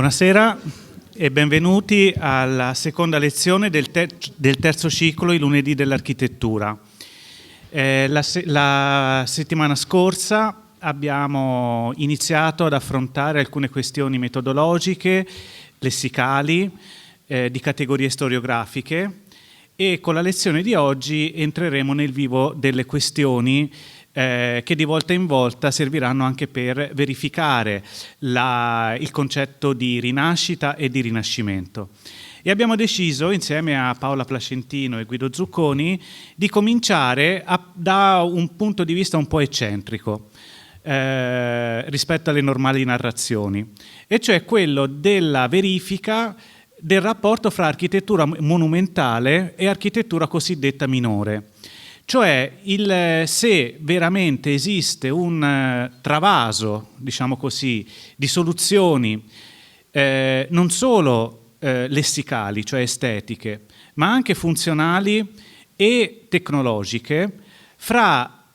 Buonasera e benvenuti alla seconda lezione del terzo ciclo, i lunedì dell'architettura. La settimana scorsa abbiamo iniziato ad affrontare alcune questioni metodologiche, lessicali, di categorie storiografiche, e con la lezione di oggi entreremo nel vivo delle questioni che di volta in volta serviranno anche per verificare il concetto di rinascita e di rinascimento. E abbiamo deciso, insieme a Paola Placentino e Guido Zucconi, di cominciare da un punto di vista un po' eccentrico rispetto alle normali narrazioni, e cioè quello della verifica del rapporto fra architettura monumentale e architettura cosiddetta minore. Cioè se veramente esiste un travaso, diciamo così, di soluzioni non solo lessicali, cioè estetiche, ma anche funzionali e tecnologiche fra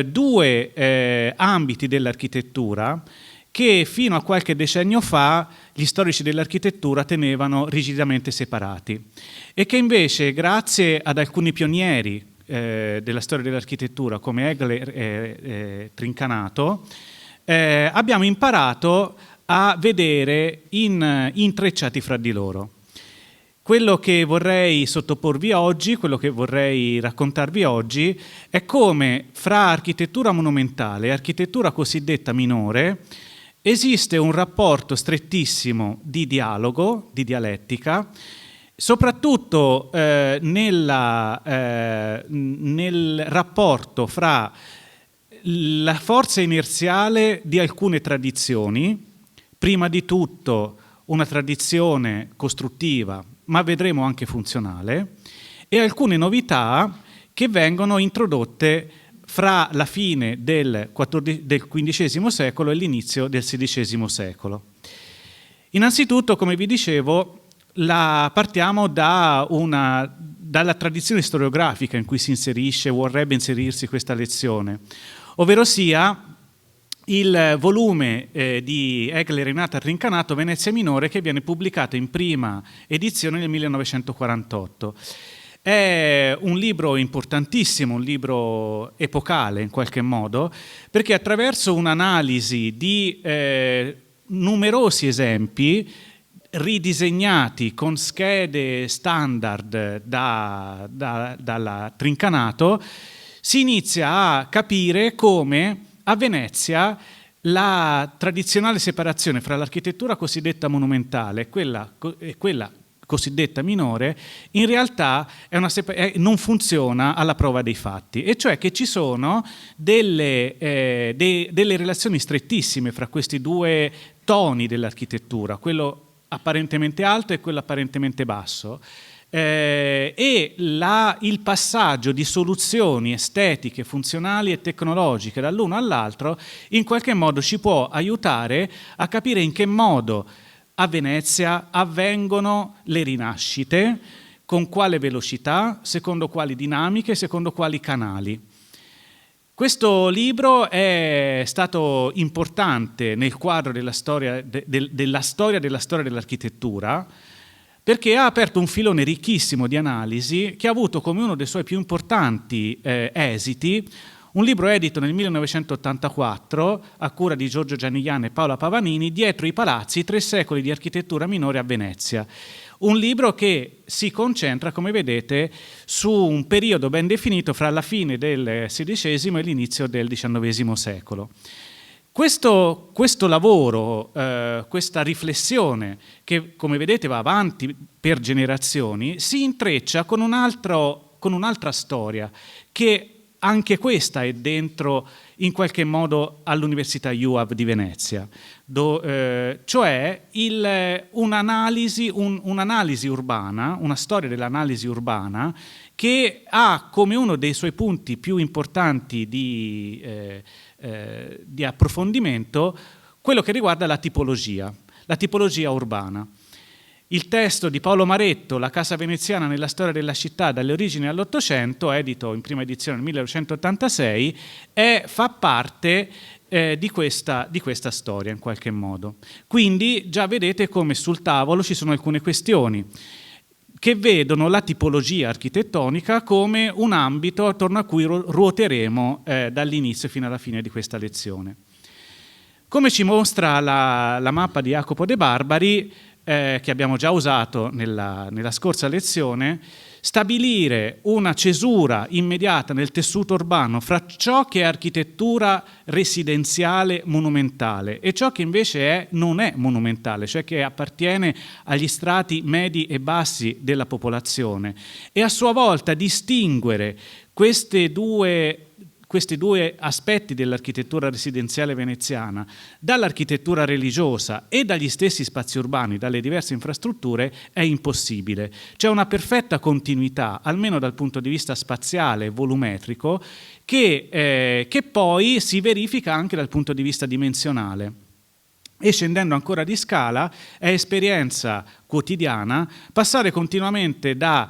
due ambiti dell'architettura che fino a qualche decennio fa gli storici dell'architettura tenevano rigidamente separati e che invece, grazie ad alcuni pionieri della storia dell'architettura come Hegel e Trincanato, abbiamo imparato a vedere intrecciati fra di loro. Quello che vorrei sottoporvi oggi, quello che vorrei raccontarvi oggi, è come fra architettura monumentale e architettura cosiddetta minore esiste un rapporto strettissimo di dialogo, di dialettica, soprattutto nel rapporto fra la forza inerziale di alcune tradizioni, prima di tutto una tradizione costruttiva, ma vedremo anche funzionale, e alcune novità che vengono introdotte fra la fine del XV secolo e l'inizio del XVI secolo. Innanzitutto, come vi dicevo, partiamo dalla tradizione storiografica in cui si inserisce, vorrebbe inserirsi questa lezione, ovvero sia il volume di Hegel e Renata Trincanato, Venezia Minore, che viene pubblicato in prima edizione nel 1948. È un libro importantissimo, un libro epocale in qualche modo, perché attraverso un'analisi di numerosi esempi ridisegnati con schede standard dalla Trincanato, si inizia a capire come a Venezia la tradizionale separazione fra l'architettura cosiddetta monumentale e quella cosiddetta minore in realtà non funziona alla prova dei fatti, e cioè che ci sono delle relazioni strettissime fra questi due toni dell'architettura, quello apparentemente alto e quello apparentemente basso, e il passaggio di soluzioni estetiche, funzionali e tecnologiche dall'uno all'altro in qualche modo ci può aiutare a capire in che modo a Venezia avvengono le rinascite, con quale velocità, secondo quali dinamiche, secondo quali canali. Questo libro è stato importante nel quadro della storia dell'architettura, perché ha aperto un filone ricchissimo di analisi che ha avuto come uno dei suoi più importanti esiti un libro edito nel 1984 a cura di Giorgio Gianigliano e Paola Pavanini, Dietro i palazzi, 3 secoli di architettura minore a Venezia. Un libro che si concentra, come vedete, su un periodo ben definito fra la fine del XVI e l'inizio del XIX secolo. Questo lavoro, questa riflessione che, come vedete, va avanti per generazioni, si intreccia con un'altra storia che anche questa è dentro in qualche modo all'Università UAV di Venezia, cioè un'analisi urbana, una storia dell'analisi urbana che ha come uno dei suoi punti più importanti di approfondimento quello che riguarda la tipologia urbana. Il testo di Paolo Maretto, La casa veneziana nella storia della città dalle origini all'Ottocento, edito in prima edizione nel 1986, fa parte di questa storia in qualche modo. Quindi già vedete come sul tavolo ci sono alcune questioni che vedono la tipologia architettonica come un ambito attorno a cui ruoteremo dall'inizio fino alla fine di questa lezione. Come ci mostra la mappa di Jacopo De Barbari, che abbiamo già usato nella scorsa lezione, stabilire una cesura immediata nel tessuto urbano fra ciò che è architettura residenziale monumentale e ciò che invece non è monumentale, cioè che appartiene agli strati medi e bassi della popolazione, e a sua volta distinguere questi due aspetti dell'architettura residenziale veneziana dall'architettura religiosa e dagli stessi spazi urbani, dalle diverse infrastrutture, è impossibile. C'è una perfetta continuità, almeno dal punto di vista spaziale e volumetrico, che poi si verifica anche dal punto di vista dimensionale. E scendendo ancora di scala, è esperienza quotidiana passare continuamente da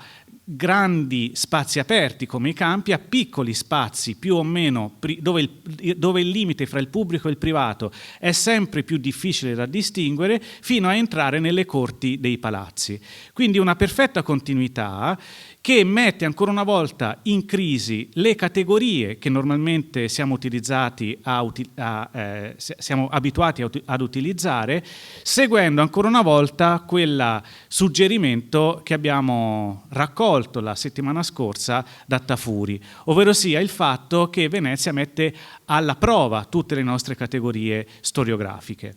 grandi spazi aperti come i campi a piccoli spazi più o meno dove il limite fra il pubblico e il privato è sempre più difficile da distinguere, fino a entrare nelle corti dei palazzi. Quindi una perfetta continuità che mette ancora una volta in crisi le categorie che normalmente siamo abituati ad utilizzare, seguendo ancora una volta quel suggerimento che abbiamo raccolto la settimana scorsa da Tafuri, ovvero sia il fatto che Venezia mette alla prova tutte le nostre categorie storiografiche.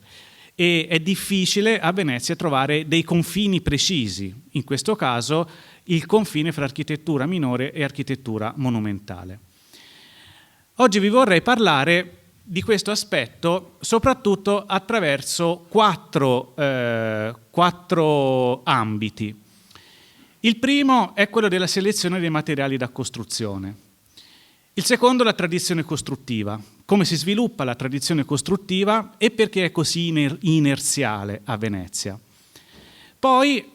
E è difficile a Venezia trovare dei confini precisi, in questo caso il confine fra architettura minore e architettura monumentale. Oggi vi vorrei parlare di questo aspetto soprattutto attraverso quattro ambiti. Il primo è quello della selezione dei materiali da costruzione. Il secondo è la tradizione costruttiva, come si sviluppa la tradizione costruttiva e perché è così inerziale a Venezia. Poi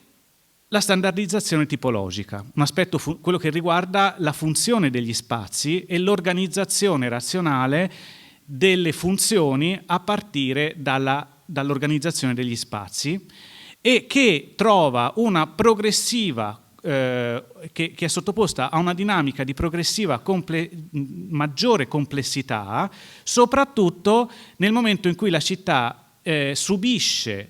la standardizzazione tipologica, un aspetto quello che riguarda la funzione degli spazi e l'organizzazione razionale delle funzioni a partire dall'organizzazione degli spazi, e che trova una progressiva che è sottoposta a una dinamica di progressiva maggiore complessità, soprattutto nel momento in cui la città subisce,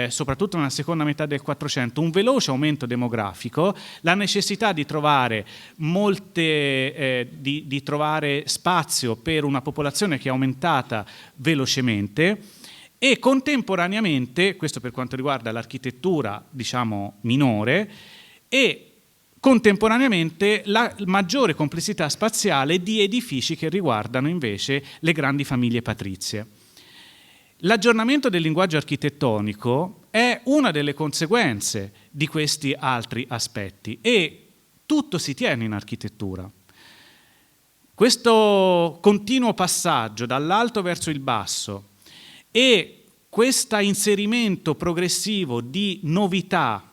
soprattutto nella seconda metà del 400, un veloce aumento demografico, la necessità di trovare di trovare spazio per una popolazione che è aumentata velocemente, e contemporaneamente, questo per quanto riguarda l'architettura, diciamo, minore, e contemporaneamente la maggiore complessità spaziale di edifici che riguardano invece le grandi famiglie patrizie. L'aggiornamento del linguaggio architettonico è una delle conseguenze di questi altri aspetti, e tutto si tiene in architettura. Questo continuo passaggio dall'alto verso il basso e questo inserimento progressivo di novità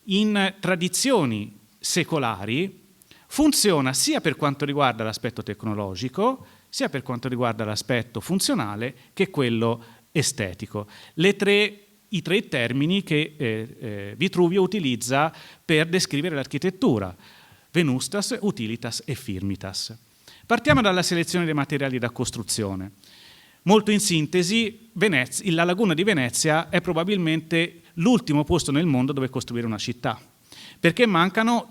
in tradizioni secolari funziona sia per quanto riguarda l'aspetto tecnologico, sia per quanto riguarda l'aspetto funzionale che quello estetico. I tre termini che Vitruvio utilizza per descrivere l'architettura: venustas, utilitas e firmitas. Partiamo dalla selezione dei materiali da costruzione. Molto in sintesi, la laguna di Venezia è probabilmente l'ultimo posto nel mondo dove costruire una città, perché mancano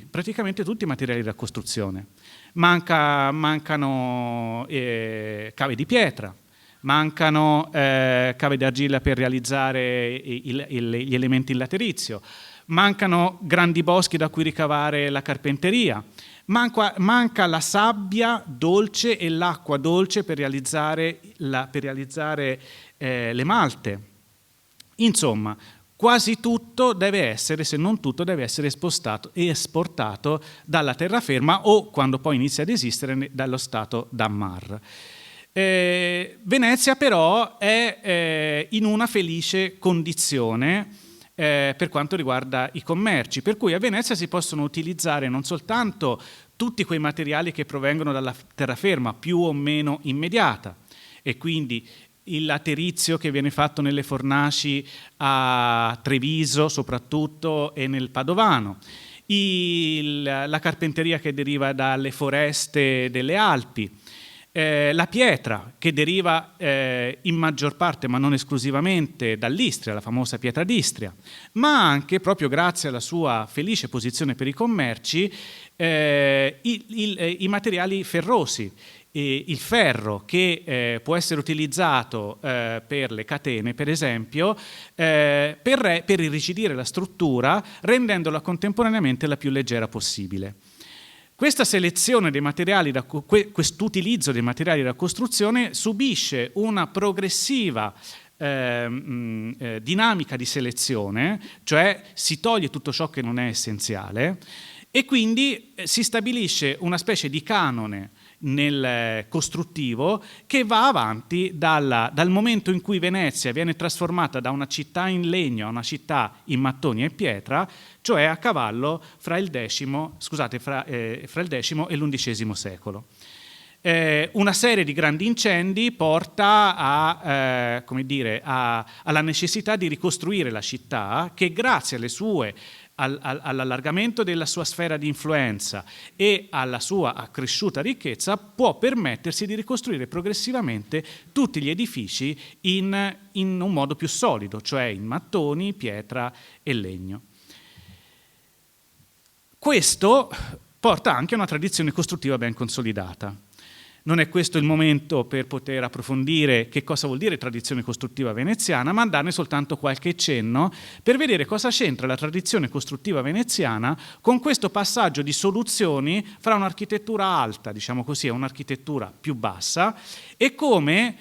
praticamente tutti i materiali da costruzione. Mancano cave di pietra, mancano cave d'argilla per realizzare gli elementi in laterizio, mancano grandi boschi da cui ricavare la carpenteria, manca la sabbia dolce e l'acqua dolce per realizzare le malte. Insomma, quasi tutto deve essere, se non tutto, deve essere spostato e esportato dalla terraferma o, quando poi inizia ad esistere, dallo stato d'Ammar. Venezia però è in una felice condizione per quanto riguarda i commerci, per cui a Venezia si possono utilizzare non soltanto tutti quei materiali che provengono dalla terraferma più o meno immediata, e quindi il laterizio che viene fatto nelle fornaci a Treviso soprattutto e nel Padovano, la carpenteria che deriva dalle foreste delle Alpi, la pietra che deriva in maggior parte ma non esclusivamente dall'Istria, la famosa pietra d'Istria, ma anche proprio grazie alla sua felice posizione per i commerci i materiali ferrosi. Il ferro che può essere utilizzato per le catene, per esempio, per irrigidire la struttura, rendendola contemporaneamente la più leggera possibile. Questa selezione dei materiali, quest'utilizzo dei materiali da costruzione subisce una progressiva dinamica di selezione, cioè si toglie tutto ciò che non è essenziale e quindi si stabilisce una specie di canone nel costruttivo che va avanti dal momento in cui Venezia viene trasformata da una città in legno a una città in mattoni e pietra, cioè a cavallo fra il X e l'XI secolo. Una serie di grandi incendi porta alla necessità di ricostruire la città che grazie all'allargamento della sua sfera di influenza e alla sua accresciuta ricchezza può permettersi di ricostruire progressivamente tutti gli edifici in un modo più solido, cioè in mattoni, pietra e legno. Questo porta anche a una tradizione costruttiva ben consolidata. Non è questo il momento per poter approfondire che cosa vuol dire tradizione costruttiva veneziana, ma darne soltanto qualche cenno per vedere cosa c'entra la tradizione costruttiva veneziana con questo passaggio di soluzioni fra un'architettura alta, diciamo così, e un'architettura più bassa, e come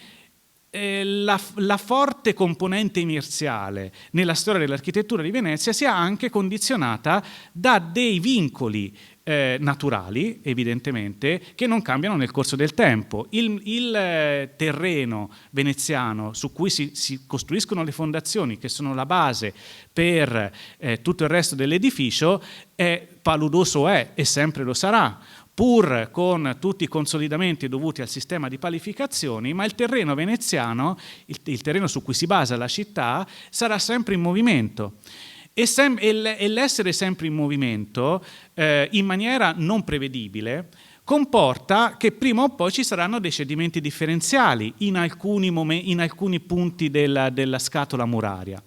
la forte componente inerziale nella storia dell'architettura di Venezia sia anche condizionata da dei vincoli naturali, evidentemente, che non cambiano nel corso del tempo. Il terreno veneziano su cui si costruiscono le fondazioni, che sono la base per tutto il resto dell'edificio, è paludoso e sempre lo sarà, pur con tutti i consolidamenti dovuti al sistema di palificazioni, ma il terreno veneziano, il terreno su cui si basa la città, sarà sempre in movimento. E l'essere sempre in movimento, in maniera non prevedibile, comporta che prima o poi ci saranno dei cedimenti differenziali in alcuni punti della scatola muraria.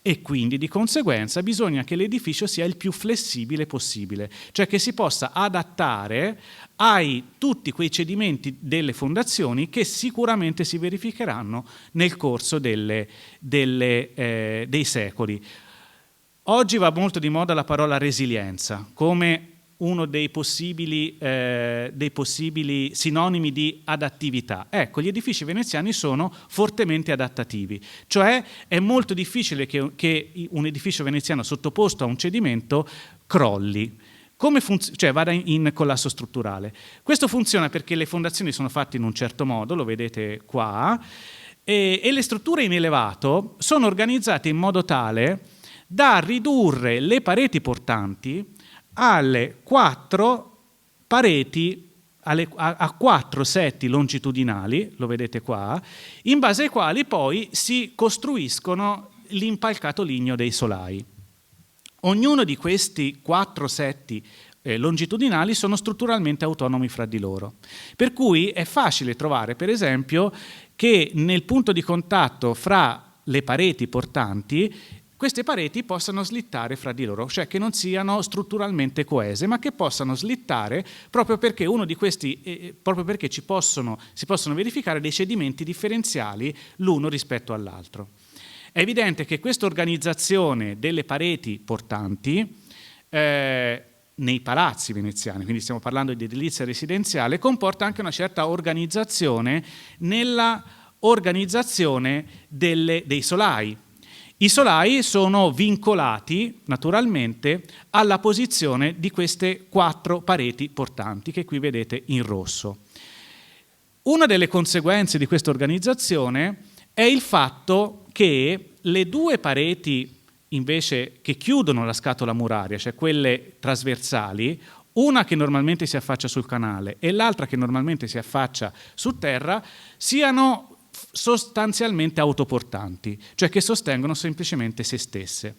E quindi di conseguenza bisogna che l'edificio sia il più flessibile possibile, cioè che si possa adattare a tutti quei cedimenti delle fondazioni che sicuramente si verificheranno nel corso dei secoli. Oggi va molto di moda la parola resilienza come uno dei possibili sinonimi di adattività. Ecco, gli edifici veneziani sono fortemente adattativi, cioè è molto difficile che un edificio veneziano sottoposto a un cedimento crolli, cioè vada in collasso strutturale. Questo funziona perché le fondazioni sono fatte in un certo modo, lo vedete qua, e le strutture in elevato sono organizzate in modo tale da ridurre le pareti portanti alle 4 pareti, a 4 setti longitudinali, lo vedete qua, in base ai quali poi si costruiscono l'impalcato ligneo dei solai. Ognuno di questi 4 setti longitudinali sono strutturalmente autonomi fra di loro, per cui è facile trovare, per esempio, che nel punto di contatto fra le pareti portanti queste pareti possano slittare fra di loro, cioè che non siano strutturalmente coese, ma che possano slittare proprio perché proprio perché si possono verificare dei cedimenti differenziali l'uno rispetto all'altro. È evidente che questa organizzazione delle pareti portanti nei palazzi veneziani, quindi stiamo parlando di edilizia residenziale, comporta anche una certa organizzazione nella organizzazione dei solai. I solai sono vincolati naturalmente alla posizione di queste 4 pareti portanti che qui vedete in rosso. Una delle conseguenze di questa organizzazione è il fatto che le 2 pareti invece che chiudono la scatola muraria, cioè quelle trasversali, una che normalmente si affaccia sul canale e l'altra che normalmente si affaccia su terra, siano sostanzialmente autoportanti, cioè che sostengono semplicemente se stesse.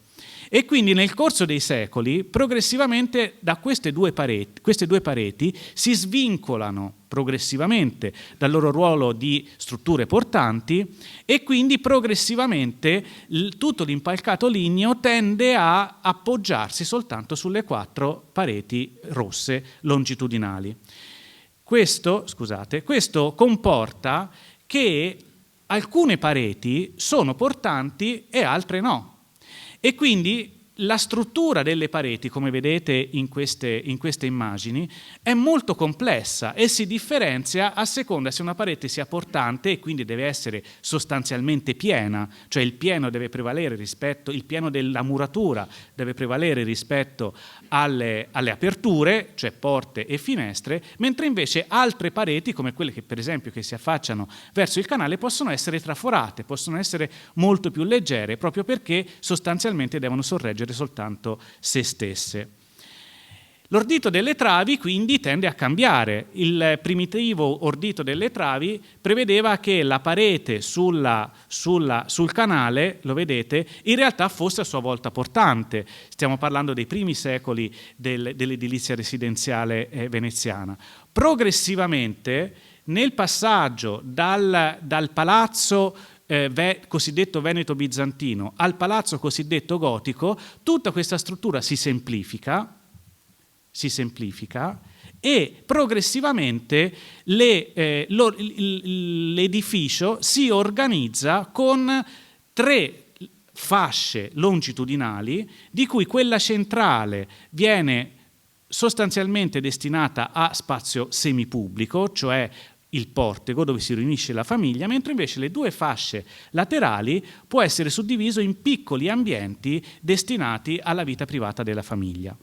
E quindi nel corso dei secoli, progressivamente da queste due pareti si svincolano progressivamente dal loro ruolo di strutture portanti e quindi progressivamente tutto l'impalcato ligneo tende a appoggiarsi soltanto sulle 4 pareti rosse longitudinali. Questo comporta che alcune pareti sono portanti e altre no. E quindi la struttura delle pareti, come vedete in queste immagini, è molto complessa e si differenzia a seconda se una parete sia portante e quindi deve essere sostanzialmente piena, cioè il pieno deve prevalere il pieno della muratura deve prevalere rispetto alle aperture, cioè porte e finestre, mentre invece altre pareti, come quelle che per esempio che si affacciano verso il canale, possono essere traforate, possono essere molto più leggere, proprio perché sostanzialmente devono sorreggere soltanto se stesse. L'ordito delle travi quindi tende a cambiare. Il primitivo ordito delle travi prevedeva che la parete sul canale, lo vedete, in realtà fosse a sua volta portante. Stiamo parlando dei primi secoli dell'edilizia residenziale veneziana. Progressivamente, nel passaggio dal palazzo cosiddetto veneto bizantino al palazzo cosiddetto gotico, tutta questa struttura si semplifica e progressivamente l'edificio si organizza con 3 fasce longitudinali, di cui quella centrale viene sostanzialmente destinata a spazio semipubblico, cioè il portico dove si riunisce la famiglia, mentre invece le 2 fasce laterali può essere suddiviso in piccoli ambienti destinati alla vita privata della famiglia.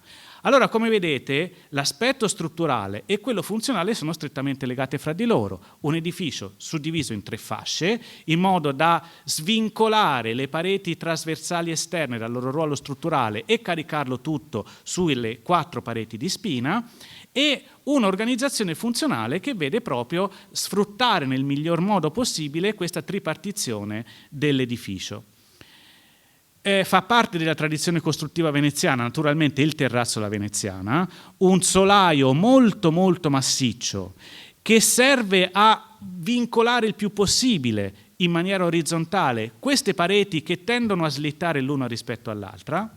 Allora, come vedete, l'aspetto strutturale e quello funzionale sono strettamente legati fra di loro. Un edificio suddiviso in 3 fasce, in modo da svincolare le pareti trasversali esterne dal loro ruolo strutturale e caricarlo tutto sulle 4 pareti di spina, e un'organizzazione funzionale che vede proprio sfruttare nel miglior modo possibile questa tripartizione dell'edificio. Fa parte della tradizione costruttiva veneziana naturalmente il terrazzo alla veneziana, un solaio molto molto massiccio che serve a vincolare il più possibile in maniera orizzontale queste pareti che tendono a slittare l'una rispetto all'altra,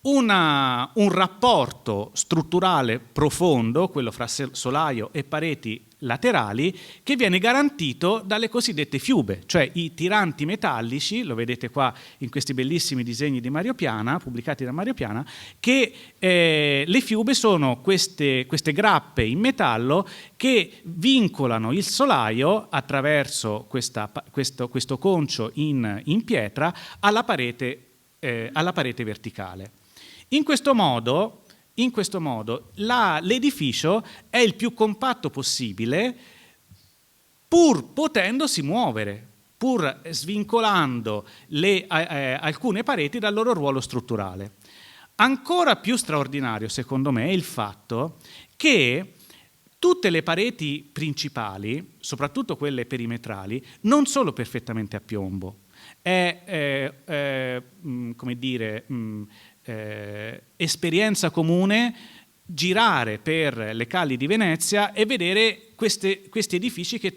un rapporto strutturale profondo, quello fra solaio e pareti laterali, che viene garantito dalle cosiddette fiube, cioè i tiranti metallici, lo vedete qua in questi bellissimi disegni di Mario Piana, pubblicati da Mario Piana, che le fiube sono queste grappe in metallo che vincolano il solaio attraverso questo concio in pietra alla parete verticale. In questo modo l'edificio è il più compatto possibile, pur potendosi muovere, pur svincolando alcune pareti dal loro ruolo strutturale. Ancora più straordinario, secondo me, è il fatto che tutte le pareti principali, soprattutto quelle perimetrali, non sono perfettamente a piombo. Esperienza comune girare per le calli di Venezia e vedere questi edifici che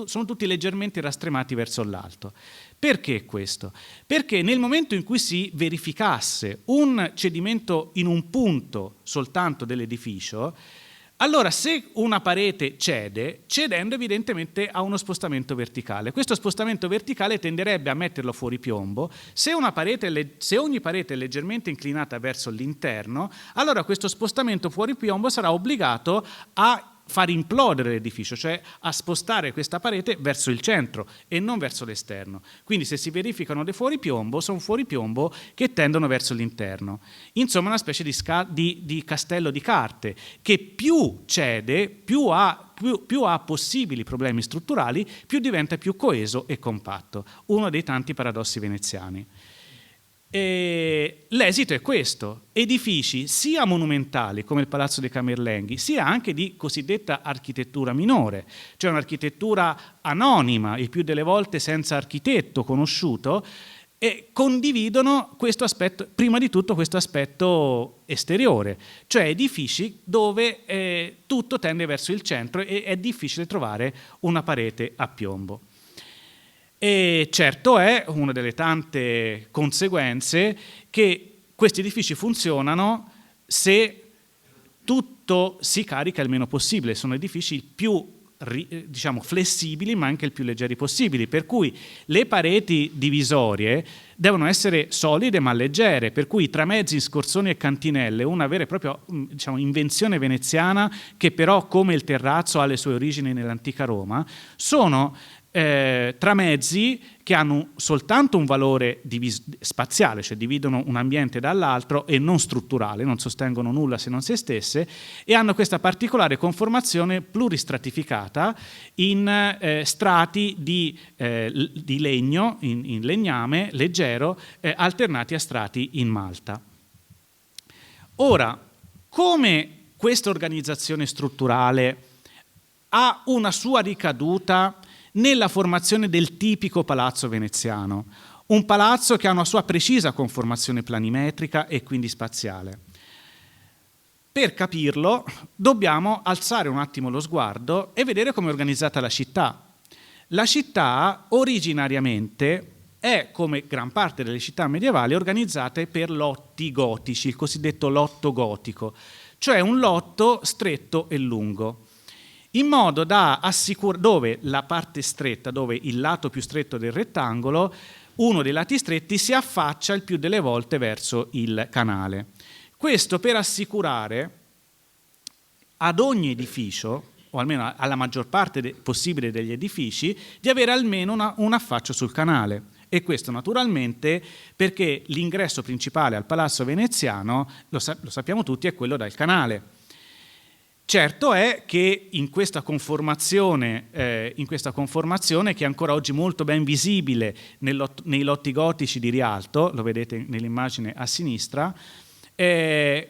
sono tutti leggermente rastremati verso l'alto. Perché questo? Perché nel momento in cui si verificasse un cedimento in un punto soltanto dell'edificio, allora se una parete cedendo evidentemente ha uno spostamento verticale. Questo spostamento verticale tenderebbe a metterlo fuori piombo. Se ogni parete è leggermente inclinata verso l'interno, allora questo spostamento fuori piombo sarà obbligato a far implodere l'edificio, cioè a spostare questa parete verso il centro e non verso l'esterno. Quindi se si verificano dei fuoripiombo, sono fuoripiombo che tendono verso l'interno. Insomma, una specie di castello di carte che più cede, più ha possibili problemi strutturali, più diventa più coeso e compatto. Uno dei tanti paradossi veneziani. E l'esito è questo: edifici sia monumentali come il Palazzo dei Camerlenghi, sia anche di cosiddetta architettura minore, cioè un'architettura anonima, il più delle volte senza architetto conosciuto, e condividono questo aspetto, prima di tutto questo aspetto esteriore, cioè edifici dove tutto tende verso il centro e è difficile trovare una parete a piombo. E certo è una delle tante conseguenze che questi edifici funzionano se tutto si carica il meno possibile. Sono edifici più diciamo flessibili ma anche il più leggeri possibili, per cui le pareti divisorie devono essere solide ma leggere, per cui tramezzi, scorzoni e cantinelle, una vera e propria diciamo, invenzione veneziana che però come il terrazzo ha le sue origini nell'antica Roma, sono tramezzi che hanno soltanto un valore spaziale, cioè dividono un ambiente dall'altro e non strutturale, non sostengono nulla se non se stesse, e hanno questa particolare conformazione pluristratificata in strati di legno, in legname leggero, alternati a strati in malta. Ora, come questa organizzazione strutturale ha una sua ricaduta nella formazione del tipico palazzo veneziano, un palazzo che ha una sua precisa conformazione planimetrica e quindi spaziale. Per capirlo dobbiamo alzare un attimo lo sguardo e vedere come è organizzata la città. La città originariamente è, come gran parte delle città medievali, organizzate per lotti gotici, il cosiddetto lotto gotico, cioè un lotto stretto e lungo, in modo da assicurare, dove la parte stretta, dove il lato più stretto del rettangolo, uno dei lati stretti si affaccia il più delle volte verso il canale. Questo per assicurare ad ogni edificio, o almeno alla maggior parte possibile degli edifici, di avere almeno un affaccio sul canale. E questo naturalmente perché l'ingresso principale al Palazzo Veneziano, lo sappiamo tutti, è quello dal canale. Certo è che in questa conformazione che è ancora oggi molto ben visibile nei lotti gotici di Rialto, lo vedete nell'immagine a sinistra, è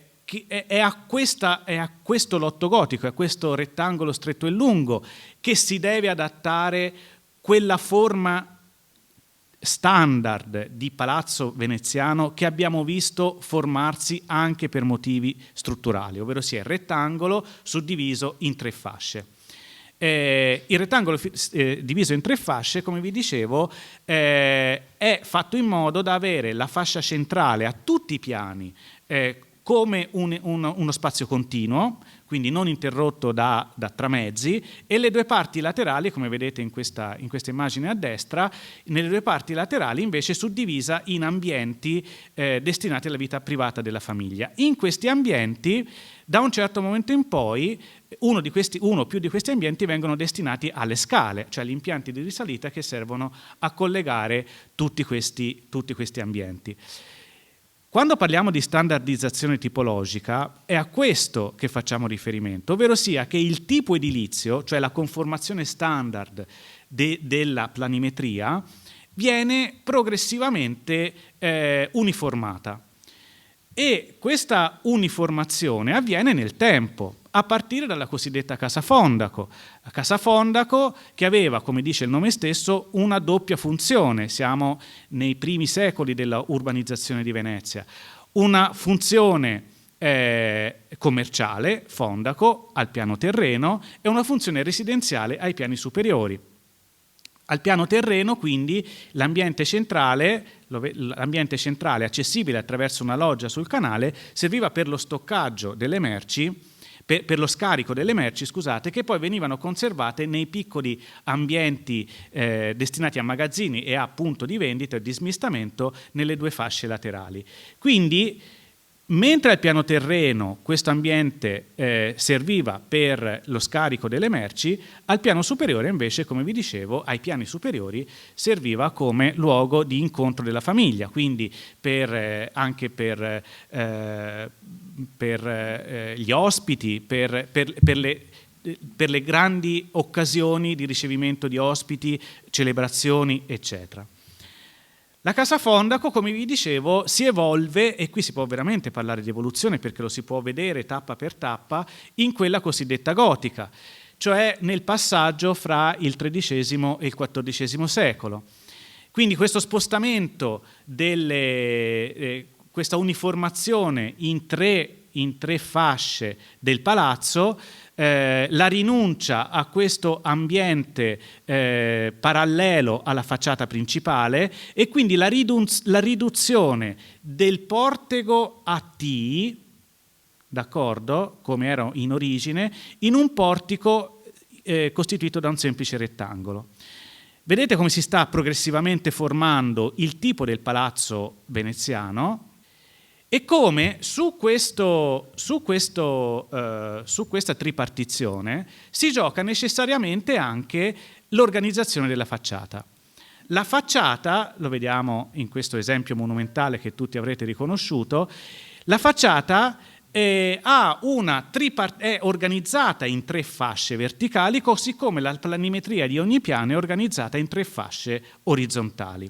a questo lotto gotico, a questo rettangolo stretto e lungo, che si deve adattare quella forma standard di palazzo veneziano che abbiamo visto formarsi anche per motivi strutturali, ovvero sia il rettangolo suddiviso in 3 fasce. Il rettangolo diviso in 3 fasce, come vi dicevo, è fatto in modo da avere la fascia centrale a tutti i piani come uno spazio continuo, quindi non interrotto da tramezzi, e le 2 parti laterali, come vedete in questa immagine a destra, nelle 2 parti laterali invece suddivisa in ambienti destinati alla vita privata della famiglia. In questi ambienti, da un certo momento in poi, uno o più di questi ambienti vengono destinati alle scale, cioè agli impianti di risalita che servono a collegare tutti questi ambienti. Quando parliamo di standardizzazione tipologica è a questo che facciamo riferimento, ovvero sia che il tipo edilizio, cioè la conformazione standard della planimetria, viene progressivamente uniformata. E questa uniformazione avviene nel tempo, a partire dalla cosiddetta Casa Fondaco. La Casa Fondaco che aveva, come dice il nome stesso, una doppia funzione. Siamo nei primi secoli della urbanizzazione di Venezia. Una funzione commerciale, Fondaco, al piano terreno, e una funzione residenziale ai piani superiori. Al piano terreno, quindi, l'ambiente centrale accessibile attraverso una loggia sul canale serviva per lo stoccaggio delle merci, per lo scarico delle merci, scusate, che poi venivano conservate nei piccoli ambienti destinati a magazzini e a punto di vendita e di smistamento nelle 2 fasce laterali. Quindi, mentre al piano terreno questo ambiente serviva per lo scarico delle merci, al piano superiore invece, come vi dicevo, ai piani superiori serviva come luogo di incontro della famiglia, quindi anche per gli ospiti, per le grandi occasioni di ricevimento di ospiti, celebrazioni, eccetera. La casa fondaco, come vi dicevo, si evolve, e qui si può veramente parlare di evoluzione perché lo si può vedere tappa per tappa, in quella cosiddetta gotica, cioè nel passaggio fra il XIII e il XIV secolo. Quindi questo spostamento, questa uniformazione in tre fasce del palazzo, la rinuncia a questo ambiente parallelo alla facciata principale, e quindi la riduzione del portico a T, d'accordo, come era in origine, in un portico costituito da un semplice rettangolo. Vedete come si sta progressivamente formando il tipo del palazzo veneziano, e come su questa tripartizione si gioca necessariamente anche l'organizzazione della facciata. La facciata, lo vediamo in questo esempio monumentale che tutti avrete riconosciuto, la facciata è organizzata in 3 fasce verticali, così come la planimetria di ogni piano è organizzata in 3 fasce orizzontali.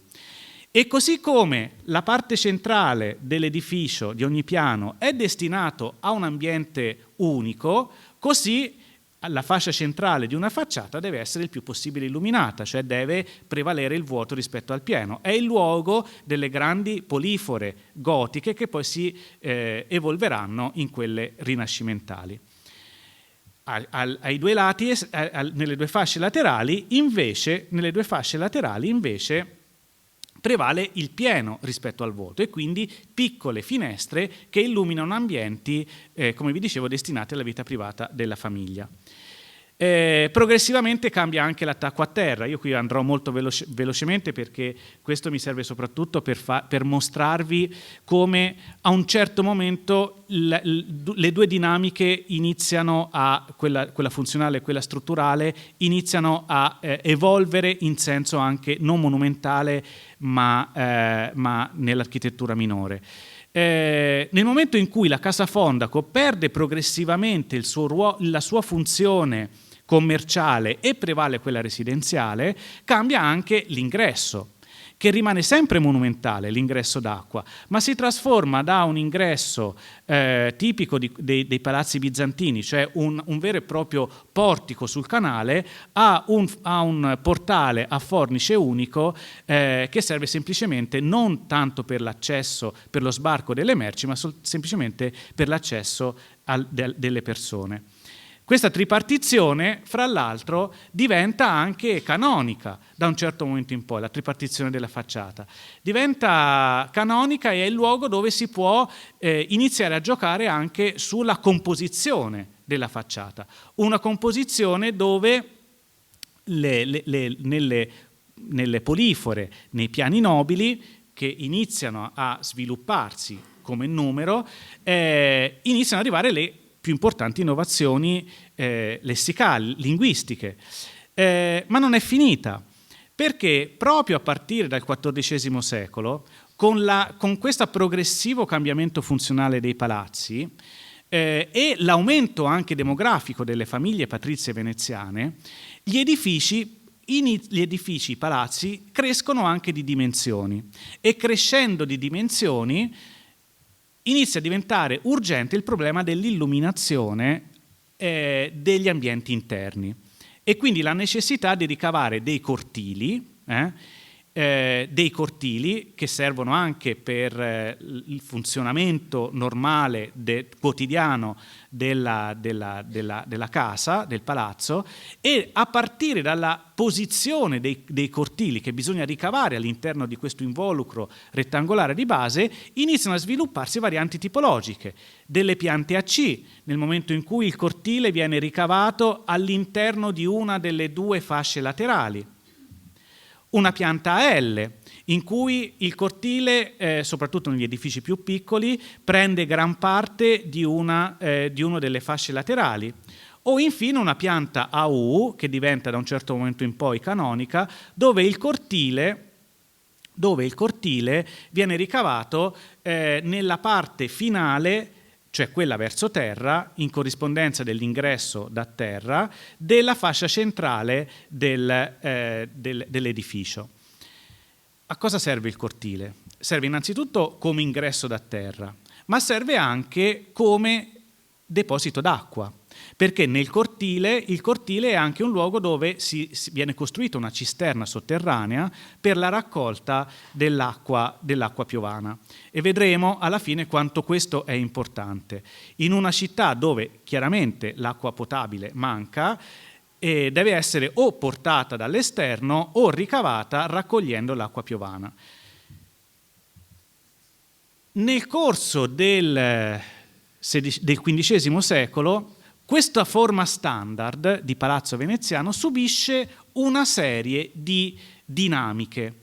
E così come la parte centrale dell'edificio di ogni piano è destinato a un ambiente unico, così la fascia centrale di una facciata deve essere il più possibile illuminata, cioè deve prevalere il vuoto rispetto al pieno. È il luogo delle grandi polifore gotiche che poi si evolveranno in quelle rinascimentali. Ai 2 lati, nelle 2 fasce laterali, invece, prevale il pieno rispetto al vuoto, e quindi piccole finestre che illuminano ambienti, come vi dicevo, destinati alla vita privata della famiglia. Progressivamente cambia anche l'attacco a terra. Io qui andrò molto velocemente perché questo mi serve soprattutto per mostrarvi come a un certo momento le 2 dinamiche iniziano quella funzionale e quella strutturale, iniziano a evolvere in senso anche non monumentale ma nell'architettura minore. Nel momento in cui la casa fondaco perde progressivamente la sua funzione commerciale e prevale quella residenziale, cambia anche l'ingresso, che rimane sempre monumentale, l'ingresso d'acqua, ma si trasforma da un ingresso tipico dei palazzi bizantini, cioè un vero e proprio portico sul canale, a un portale a fornice unico che serve semplicemente non tanto per l'accesso, per lo sbarco delle merci, ma semplicemente per l'accesso delle persone. Questa tripartizione, fra l'altro, diventa anche canonica da un certo momento in poi, la tripartizione della facciata. Diventa canonica e è il luogo dove si può iniziare a giocare anche sulla composizione della facciata. Una composizione dove nelle polifore, nei piani nobili, che iniziano a svilupparsi come numero, iniziano ad arrivare le più importanti innovazioni lessicali, linguistiche. Ma non è finita, perché proprio a partire dal XIV secolo, con questo progressivo cambiamento funzionale dei palazzi e l'aumento anche demografico delle famiglie patrizie veneziane, gli edifici, i palazzi, crescono anche di dimensioni, e crescendo di dimensioni inizia a diventare urgente il problema dell'illuminazione degli ambienti interni, e quindi la necessità di ricavare dei cortili che servono anche per il funzionamento normale quotidiano della casa, del palazzo, e a partire dalla posizione dei cortili che bisogna ricavare all'interno di questo involucro rettangolare di base, iniziano a svilupparsi varianti tipologiche, delle piante a C, nel momento in cui il cortile viene ricavato all'interno di una delle 2 fasce laterali, una pianta a L, in cui il cortile, soprattutto negli edifici più piccoli, prende gran parte di una delle fasce laterali, o infine una pianta a U, che diventa da un certo momento in poi canonica, dove il cortile viene ricavato nella parte finale, cioè quella verso terra, in corrispondenza dell'ingresso da terra, della fascia centrale dell'edificio. A cosa serve il cortile? Serve innanzitutto come ingresso da terra, ma serve anche come deposito d'acqua, perché il cortile è anche un luogo dove viene costruita una cisterna sotterranea per la raccolta dell'acqua piovana, e vedremo alla fine quanto questo è importante. In una città dove chiaramente l'acqua potabile manca, deve essere o portata dall'esterno o ricavata raccogliendo l'acqua piovana. Nel corso del XV secolo questa forma standard di palazzo veneziano subisce una serie di dinamiche,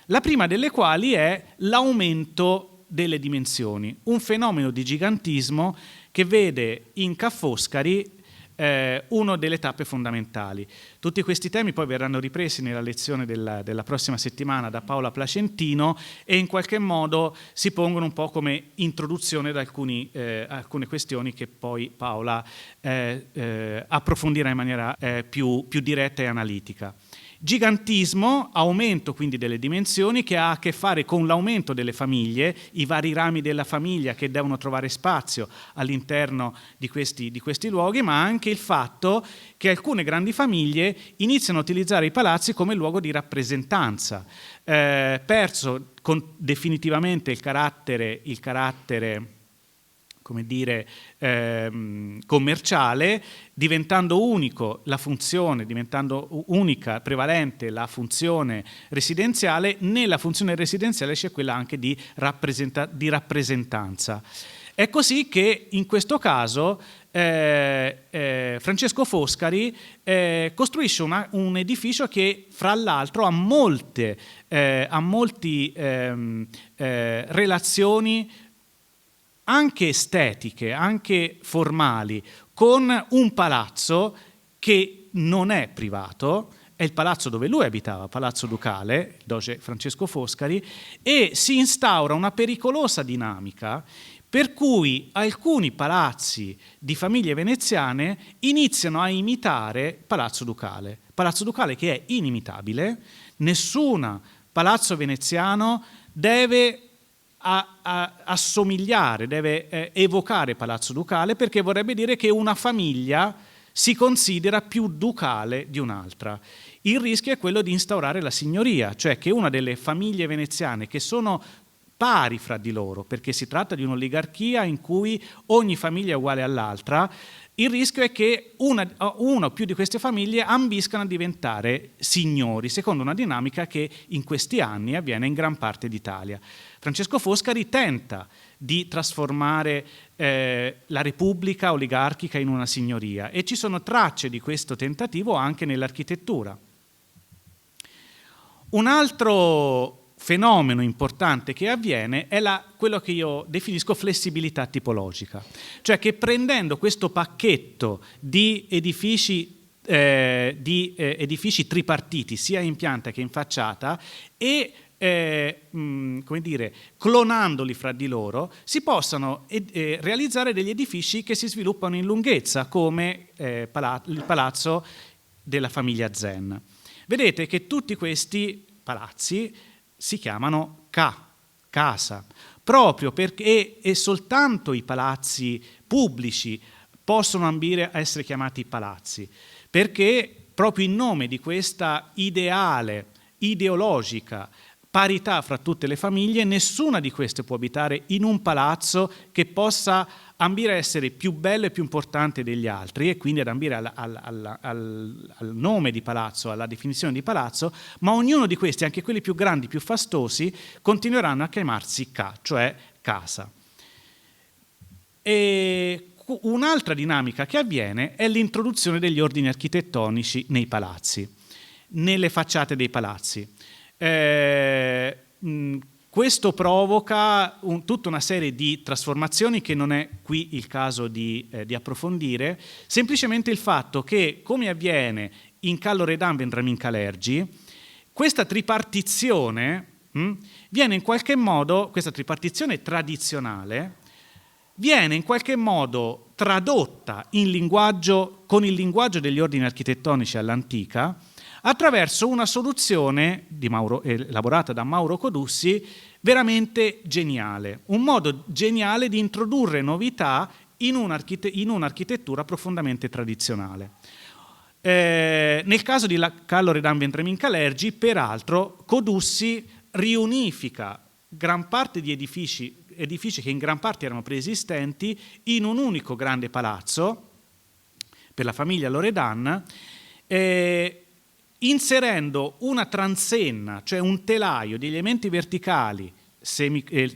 la prima delle quali è l'aumento delle dimensioni, un fenomeno di gigantismo che vede in Ca' Foscari una delle tappe fondamentali. Tutti questi temi poi verranno ripresi nella lezione della prossima settimana da Paola Placentino, e in qualche modo si pongono un po' come introduzione da alcune questioni che poi Paola approfondirà in maniera più diretta e analitica. Gigantismo, aumento quindi delle dimensioni, che ha a che fare con l'aumento delle famiglie, i vari rami della famiglia che devono trovare spazio all'interno di questi luoghi, ma anche il fatto che alcune grandi famiglie iniziano a utilizzare i palazzi come luogo di rappresentanza, perso definitivamente il carattere come dire, commerciale, diventando unica, prevalente la funzione residenziale. Nella funzione residenziale c'è quella anche di rappresentanza. È così che in questo caso Francesco Foscari costruisce un edificio che fra l'altro ha molte relazioni anche estetiche, anche formali, con un palazzo che non è privato, è il palazzo dove lui abitava, Palazzo Ducale, il doge Francesco Foscari, e si instaura una pericolosa dinamica per cui alcuni palazzi di famiglie veneziane iniziano a imitare Palazzo Ducale che è inimitabile. Nessun palazzo veneziano deve assomigliare, deve evocare Palazzo Ducale, perché vorrebbe dire che una famiglia si considera più ducale di un'altra. Il rischio è quello di instaurare la signoria, cioè che una delle famiglie veneziane, che sono pari fra di loro, perché si tratta di un'oligarchia in cui ogni famiglia è uguale all'altra, il rischio è che una o più di queste famiglie ambiscano a diventare signori, secondo una dinamica che in questi anni avviene in gran parte d'Italia. Francesco Foscari tenta di trasformare la Repubblica oligarchica in una signoria, e ci sono tracce di questo tentativo anche nell'architettura. Un altro fenomeno importante che avviene è quello che io definisco flessibilità tipologica, cioè che prendendo questo pacchetto di edifici tripartiti sia in pianta che in facciata e come dire, clonandoli fra di loro, si possano realizzare degli edifici che si sviluppano in lunghezza, come il palazzo della famiglia Zen. Vedete che tutti questi palazzi si chiamano casa, proprio perché e soltanto i palazzi pubblici possono ambire a essere chiamati palazzi, perché proprio in nome di questa ideologica parità fra tutte le famiglie, nessuna di queste può abitare in un palazzo che possa ambire a essere più bello e più importante degli altri, e quindi ad ambire al nome di palazzo, alla definizione di palazzo, ma ognuno di questi, anche quelli più grandi, più fastosi, continueranno a chiamarsi cioè casa. E un'altra dinamica che avviene è l'introduzione degli ordini architettonici nei palazzi, nelle facciate dei palazzi. Questo provoca tutta una serie di trasformazioni che non è qui il caso di approfondire, semplicemente il fatto che, come avviene in Ca' Loredan Vendramin Calergi, questa tripartizione viene in qualche modo, questa tripartizione tradizionale, viene in qualche modo tradotta in linguaggio, con il linguaggio degli ordini architettonici all'antica, attraverso una soluzione elaborata da Mauro Codussi veramente geniale, un modo geniale di introdurre novità in un'architettura profondamente tradizionale. Nel caso di Callo Redan Vendramin Calergi, peraltro, Codussi riunifica gran parte di edifici che in gran parte erano preesistenti in un unico grande palazzo per la famiglia Loredan, inserendo una transenna, cioè un telaio di elementi verticali,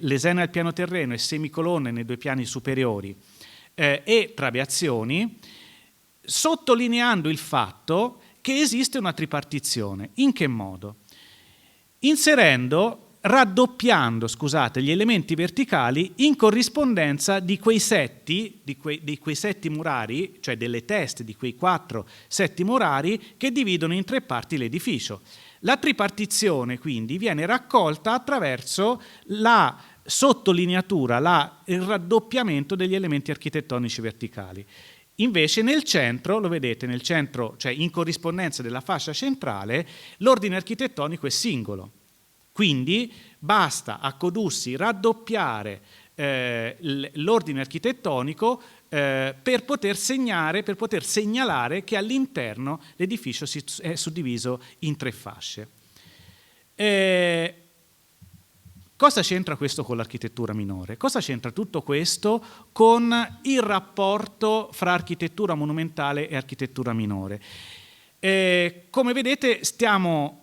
lesene al piano terreno e semicolonne nei 2 piani superiori, e trabeazioni, sottolineando il fatto che esiste una tripartizione. In che modo? Raddoppiando gli elementi verticali in corrispondenza di quei setti, di quei setti murari, cioè delle teste di quei 4 setti murari che dividono in 3 parti l'edificio. La tripartizione quindi viene raccolta attraverso la sottolineatura, il raddoppiamento degli elementi architettonici verticali. Invece nel centro, lo vedete, nel centro, cioè in corrispondenza della fascia centrale, l'ordine architettonico è singolo. Quindi basta a Codussi raddoppiare l'ordine architettonico per poter segnalare che all'interno l'edificio è suddiviso in 3 fasce. Cosa c'entra questo con l'architettura minore? Cosa c'entra tutto questo con il rapporto fra architettura monumentale e architettura minore? Come vedete, stiamo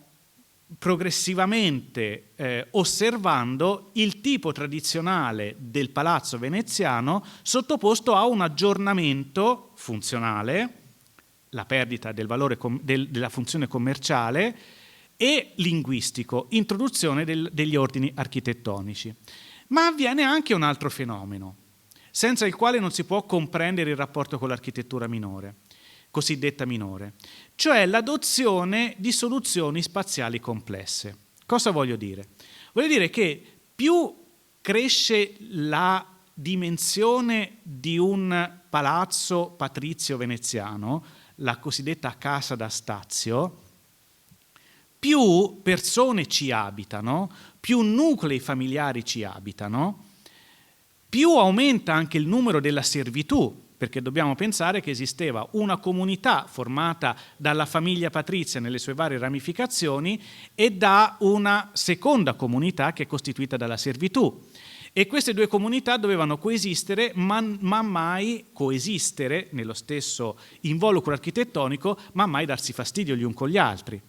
progressivamente osservando il tipo tradizionale del palazzo veneziano sottoposto a un aggiornamento funzionale, la perdita del valore della funzione commerciale, e linguistico, introduzione degli ordini architettonici. Ma avviene anche un altro fenomeno, senza il quale non si può comprendere il rapporto con l'architettura minore, cosiddetta minore, cioè l'adozione di soluzioni spaziali complesse. Cosa voglio dire? Voglio dire che più cresce la dimensione di un palazzo patrizio veneziano, la cosiddetta casa da stazio, più persone ci abitano, più nuclei familiari ci abitano, più aumenta anche il numero della servitù, perché dobbiamo pensare che esisteva una comunità formata dalla famiglia patrizia nelle sue varie ramificazioni e da una seconda comunità che è costituita dalla servitù. E queste 2 comunità dovevano coesistere, ma mai coesistere nello stesso involucro architettonico, ma mai darsi fastidio gli uni con gli altri.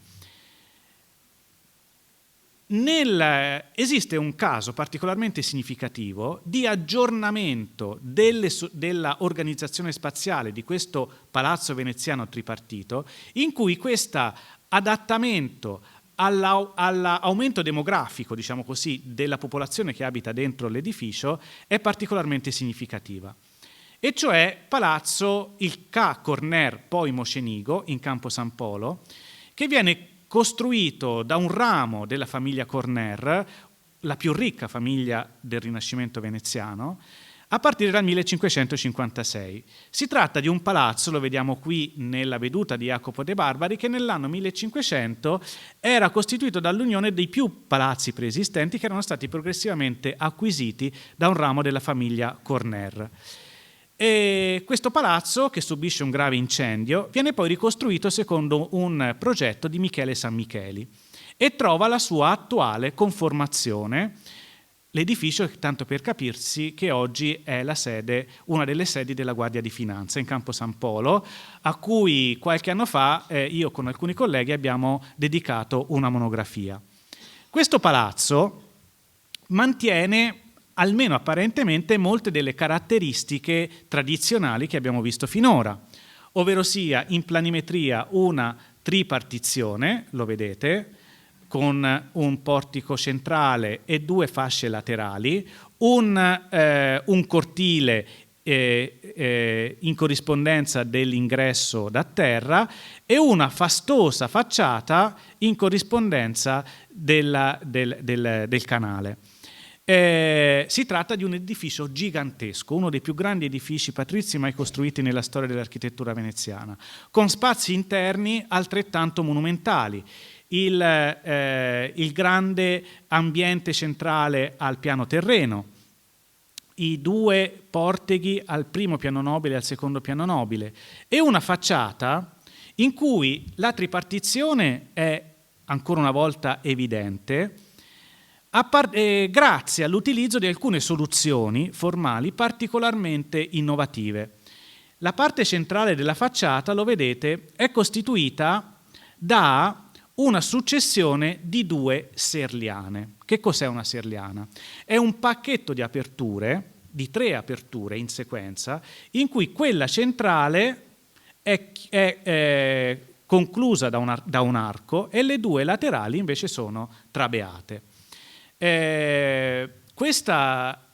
Esiste un caso particolarmente significativo di aggiornamento della organizzazione spaziale di questo palazzo veneziano tripartito, in cui questo adattamento all'aumento demografico, diciamo così, della popolazione che abita dentro l'edificio è particolarmente significativa. E cioè palazzo il Ca' Corner poi Mocenigo in Campo San Polo, che viene costruito da un ramo della famiglia Corner, la più ricca famiglia del Rinascimento veneziano, a partire dal 1556. Si tratta di un palazzo, lo vediamo qui nella veduta di Jacopo de' Barbari, che nell'anno 1500 era costituito dall'unione dei più palazzi preesistenti che erano stati progressivamente acquisiti da un ramo della famiglia Corner. E questo palazzo, che subisce un grave incendio, viene poi ricostruito secondo un progetto di Michele Sammicheli e trova la sua attuale conformazione. L'edificio, tanto per capirsi, che oggi è una delle sedi della Guardia di Finanza in Campo San Polo, a cui qualche anno fa io con alcuni colleghi abbiamo dedicato una monografia. Questo palazzo mantiene, almeno apparentemente, molte delle caratteristiche tradizionali che abbiamo visto finora, ovvero sia in planimetria una tripartizione, lo vedete, con un portico centrale e 2 fasce laterali, un cortile in corrispondenza dell'ingresso da terra e una fastosa facciata in corrispondenza del canale. Si tratta di un edificio gigantesco, uno dei più grandi edifici patrizi mai costruiti nella storia dell'architettura veneziana, con spazi interni altrettanto monumentali. Il grande ambiente centrale al piano terreno, i due porteghi al primo piano nobile e al secondo piano nobile, e una facciata in cui la tripartizione è ancora una volta evidente, grazie all'utilizzo di alcune soluzioni formali particolarmente innovative. La parte centrale della facciata, lo vedete, è costituita da una successione di 2 serliane. Che cos'è una serliana? È un pacchetto di aperture, di 3 aperture in sequenza, in cui quella centrale è conclusa da un arco e le 2 laterali invece sono trabeate.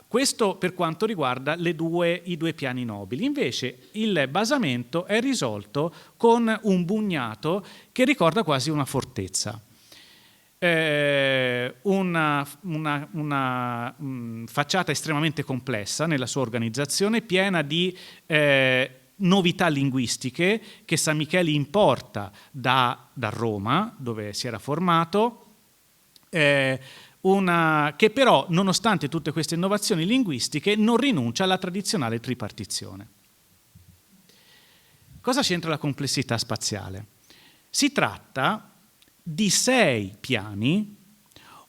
Questo per quanto riguarda i due piani nobili. Invece il basamento è risolto con un bugnato che ricorda quasi una fortezza. Una facciata estremamente complessa nella sua organizzazione, piena di novità linguistiche che San Michele importa da Roma, dove si era formato, che però, nonostante tutte queste innovazioni linguistiche, non rinuncia alla tradizionale tripartizione. Cosa c'entra la complessità spaziale? Si tratta di 6 piani,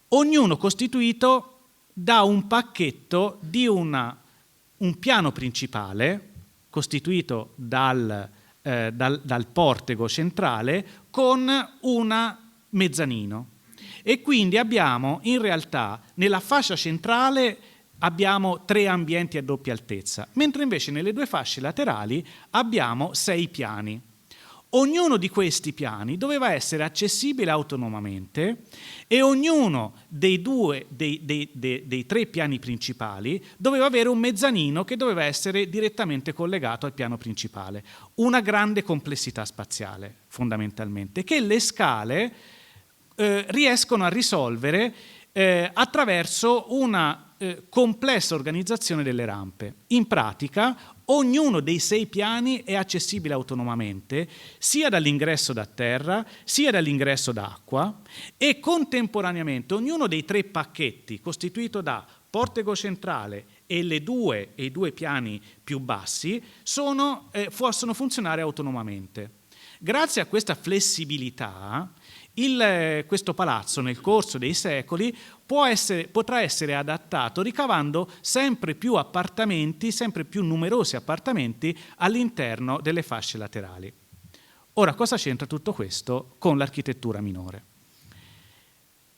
ognuno costituito da un pacchetto di un piano principale, costituito dal portico centrale, con un mezzanino. E quindi abbiamo in realtà nella fascia centrale abbiamo 3 ambienti a doppia altezza, mentre invece nelle 2 fasce laterali abbiamo 6 piani. Ognuno di questi piani doveva essere accessibile autonomamente e ognuno dei 3 piani principali doveva avere un mezzanino che doveva essere direttamente collegato al piano principale. Una grande complessità spaziale, fondamentalmente, che le scale riescono a risolvere attraverso una complessa organizzazione delle rampe. In pratica, ognuno dei 6 piani è accessibile autonomamente, sia dall'ingresso da terra, sia dall'ingresso d'acqua, e contemporaneamente ognuno dei 3 pacchetti, costituito da portico centrale e i due piani più bassi, possono funzionare autonomamente. Grazie a questa flessibilità, questo palazzo nel corso dei secoli potrà essere adattato ricavando sempre più numerosi appartamenti all'interno delle fasce laterali. Ora, cosa c'entra tutto questo con l'architettura minore?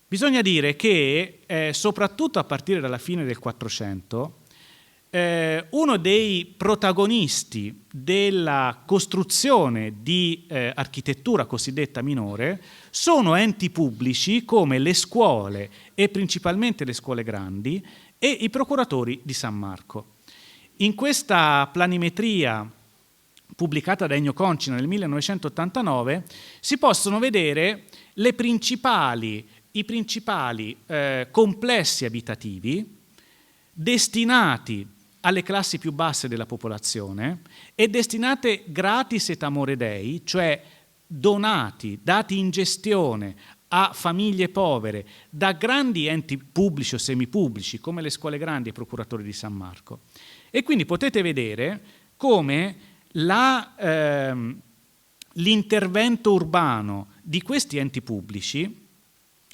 Bisogna dire che, soprattutto a partire dalla fine del 400, uno dei protagonisti della costruzione di architettura cosiddetta minore sono enti pubblici come le scuole, e principalmente le scuole grandi, e i procuratori di San Marco. In questa planimetria pubblicata da Ennio Concina nel 1989 si possono vedere i principali complessi abitativi destinati alle classi più basse della popolazione e destinate gratis et amore Dei, cioè dati in gestione a famiglie povere da grandi enti pubblici o semipubblici come le scuole grandi e i procuratori di San Marco. E quindi potete vedere come l'intervento urbano di questi enti pubblici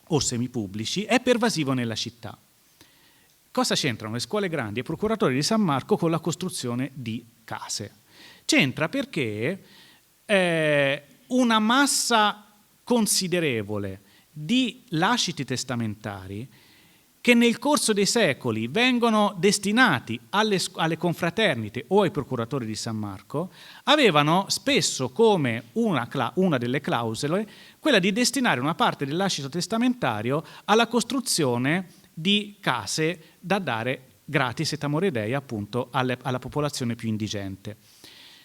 o semipubblici è pervasivo nella città. Cosa c'entrano le scuole grandi e i procuratori di San Marco con la costruzione di case? C'entra perché una massa considerevole di lasciti testamentari che nel corso dei secoli vengono destinati alle confraternite o ai procuratori di San Marco, avevano spesso come una delle clausole quella di destinare una parte del lascito testamentario alla costruzione di case da dare gratis et amore Dei appunto alla popolazione più indigente.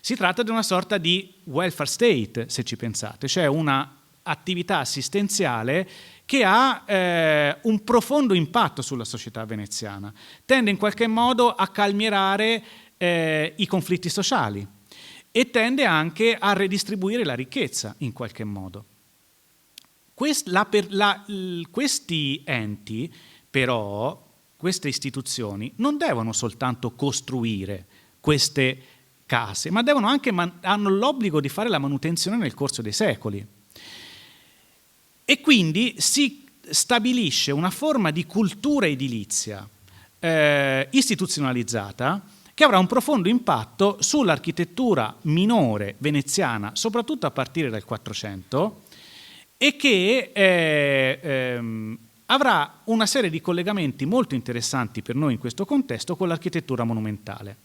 Si tratta di una sorta di welfare state, se ci pensate, cioè una attività assistenziale che ha un profondo impatto sulla società veneziana, tende in qualche modo a calmierare i conflitti sociali e tende anche a redistribuire la ricchezza in qualche modo. Questi enti, però, queste istituzioni, non devono soltanto costruire queste case, ma devono anche hanno l'obbligo di fare la manutenzione nel corso dei secoli. E quindi si stabilisce una forma di cultura edilizia istituzionalizzata che avrà un profondo impatto sull'architettura minore veneziana, soprattutto a partire dal 400, e che avrà una serie di collegamenti molto interessanti per noi in questo contesto con l'architettura monumentale.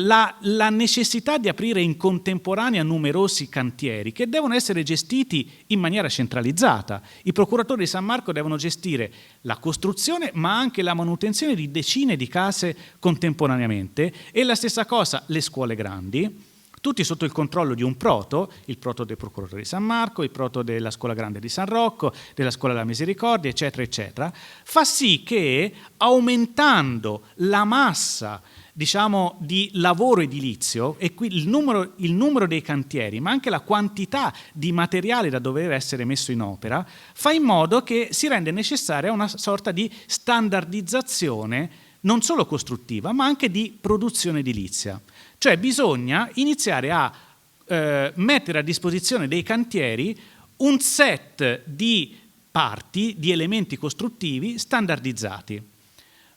La necessità di aprire in contemporanea numerosi cantieri che devono essere gestiti in maniera centralizzata. I procuratori di San Marco devono gestire la costruzione ma anche la manutenzione di decine di case contemporaneamente, e la stessa cosa le scuole grandi, tutti sotto il controllo di un proto, il proto dei procuratori di San Marco, il proto della scuola grande di San Rocco, della scuola della Misericordia, eccetera, eccetera, fa sì che aumentando la massa, diciamo, di lavoro edilizio, e qui il numero dei cantieri, ma anche la quantità di materiale da dover essere messo in opera, fa in modo che si rende necessaria una sorta di standardizzazione non solo costruttiva, ma anche di produzione edilizia. Cioè bisogna iniziare a mettere a disposizione dei cantieri un set di parti, di elementi costruttivi standardizzati.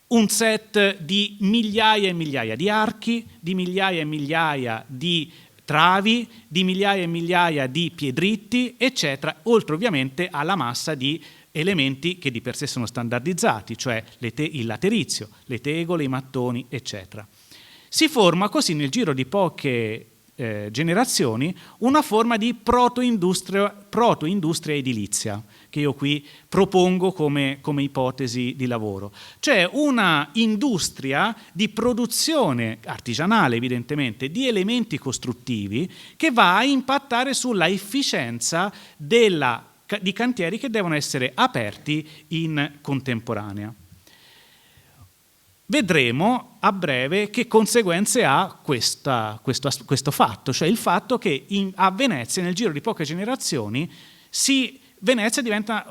Un set di migliaia e migliaia di archi, di migliaia e migliaia di travi, di migliaia e migliaia di piedritti, eccetera, oltre ovviamente alla massa di elementi che di per sé sono standardizzati, cioè il laterizio, le tegole, i mattoni, eccetera. Si forma così nel giro di poche generazioni una forma di proto-industria edilizia, che io qui propongo come ipotesi di lavoro. Cioè una industria di produzione artigianale, evidentemente, di elementi costruttivi che va a impattare sulla efficienza di cantieri che devono essere aperti in contemporanea. Vedremo a breve che conseguenze ha questo fatto, cioè il fatto che a Venezia, nel giro di poche generazioni, Venezia diventa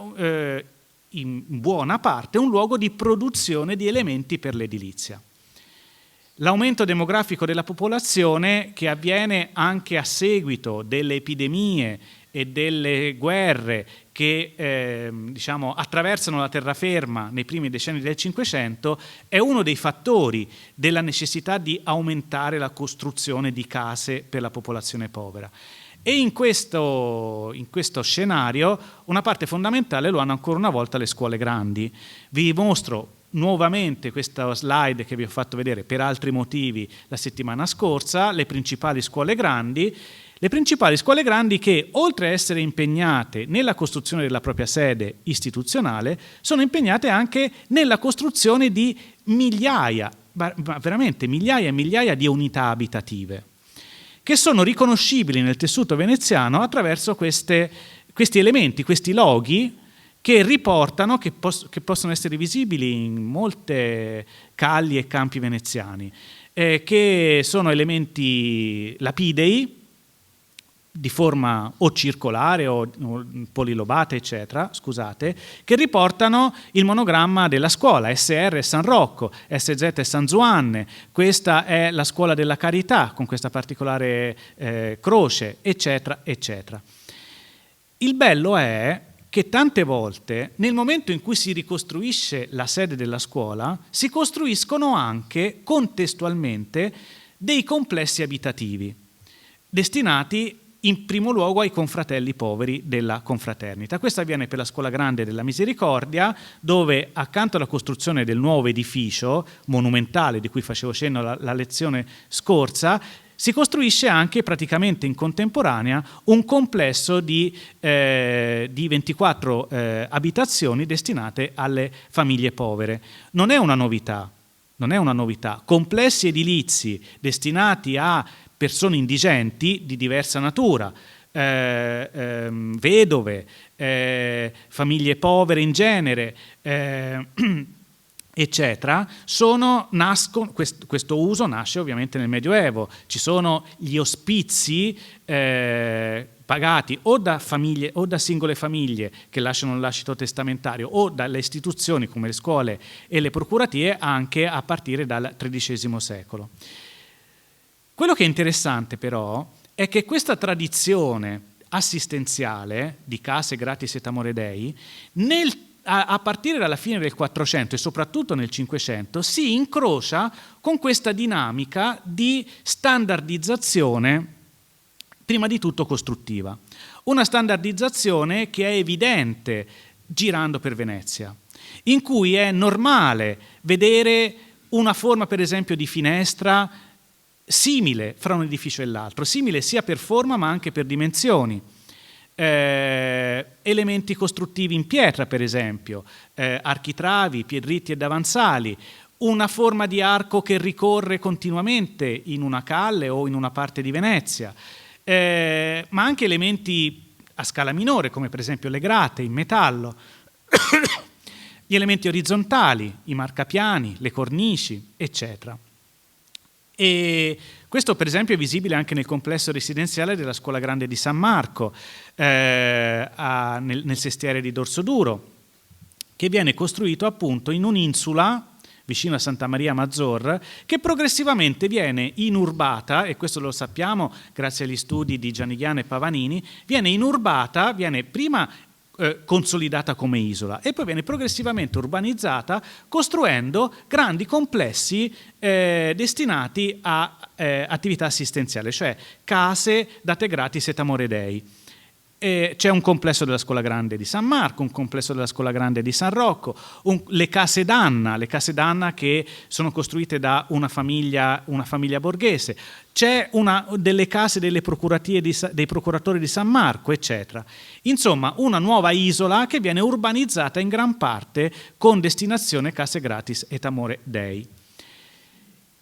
in buona parte un luogo di produzione di elementi per l'edilizia. L'aumento demografico della popolazione, che avviene anche a seguito delle epidemie e delle guerre che diciamo, attraversano la terraferma nei primi decenni del Cinquecento, è uno dei fattori della necessità di aumentare la costruzione di case per la popolazione povera. E in questo scenario una parte fondamentale lo hanno ancora una volta le scuole grandi. Vi mostro nuovamente questa slide che vi ho fatto vedere per altri motivi la settimana scorsa, le principali scuole grandi. Le principali scuole grandi che, oltre a essere impegnate nella costruzione della propria sede istituzionale, sono impegnate anche nella costruzione di migliaia, veramente migliaia e migliaia di unità abitative, che sono riconoscibili nel tessuto veneziano attraverso questi elementi, questi loghi, che riportano, che possono essere visibili in molte calli e campi veneziani, che sono elementi lapidei, di forma o circolare o polilobata, eccetera, scusate, che riportano il monogramma della scuola. SR è San Rocco, SZ è San Zuanne, questa è la scuola della Carità con questa particolare croce, eccetera, eccetera. Il bello è che tante volte nel momento in cui si ricostruisce la sede della scuola si costruiscono anche contestualmente dei complessi abitativi destinati in primo luogo ai confratelli poveri della confraternita. Questo avviene per la scuola grande della Misericordia, dove accanto alla costruzione del nuovo edificio monumentale di cui facevo cenno la lezione scorsa, si costruisce anche praticamente in contemporanea un complesso di 24 abitazioni destinate alle famiglie povere. Non è una novità. Complessi edilizi destinati a persone indigenti di diversa natura, vedove, famiglie povere in genere, eccetera, questo uso nasce ovviamente nel Medioevo. Ci sono gli ospizi pagati o da famiglie o da singole famiglie che lasciano un lascito testamentario o dalle istituzioni come le scuole e le procuratie anche a partire dal XIII secolo. Quello che è interessante però è che questa tradizione assistenziale di case gratis et amore Dei a partire dalla fine del 400 e soprattutto nel 500 si incrocia con questa dinamica di standardizzazione, prima di tutto costruttiva. Una standardizzazione che è evidente girando per Venezia, in cui è normale vedere una forma, per esempio, di finestra simile fra un edificio e l'altro, simile sia per forma ma anche per dimensioni. Elementi costruttivi in pietra, per esempio, architravi, piedritti e davanzali, una forma di arco che ricorre continuamente in una calle o in una parte di Venezia, ma anche elementi a scala minore, come per esempio le grate in metallo, gli elementi orizzontali, i marcapiani, le cornici, eccetera. E questo per esempio è visibile anche nel complesso residenziale della Scuola Grande di San Marco, nel sestiere di Dorsoduro, che viene costruito appunto in un'insula vicino a Santa Maria Maggiore, che progressivamente viene inurbata, e questo lo sappiamo grazie agli studi di Gianigliano e Pavanini, viene inurbata, viene prima consolidata come isola e poi viene progressivamente urbanizzata costruendo grandi complessi destinati a attività assistenziali, cioè case date gratis et amore Dei. C'è un complesso della Scuola Grande di San Marco, un complesso della Scuola Grande di San Rocco, le case d'Anna che sono costruite da una famiglia borghese. C'è delle case dei procuratori di San Marco, eccetera. Insomma, una nuova isola che viene urbanizzata in gran parte con destinazione case gratis et amore Dei.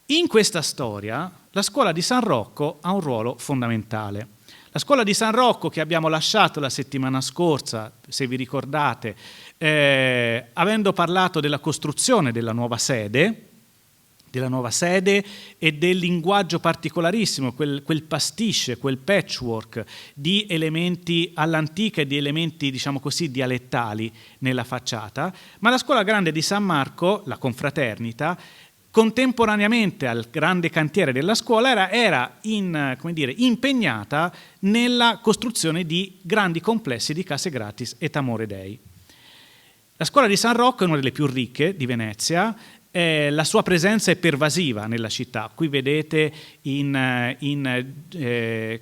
In questa storia la Scuola di San Rocco ha un ruolo fondamentale. La Scuola di San Rocco, che abbiamo lasciato la settimana scorsa, se vi ricordate, avendo parlato della costruzione della nuova sede e del linguaggio particolarissimo, quel pasticce, quel patchwork di elementi all'antica e di elementi, diciamo così, dialettali nella facciata, ma la Scuola Grande di San Marco, la confraternita, contemporaneamente al grande cantiere della scuola era impegnata nella costruzione di grandi complessi di case gratis et amore Dei. La Scuola di San Rocco è una delle più ricche di Venezia, la sua presenza è pervasiva nella città. Qui vedete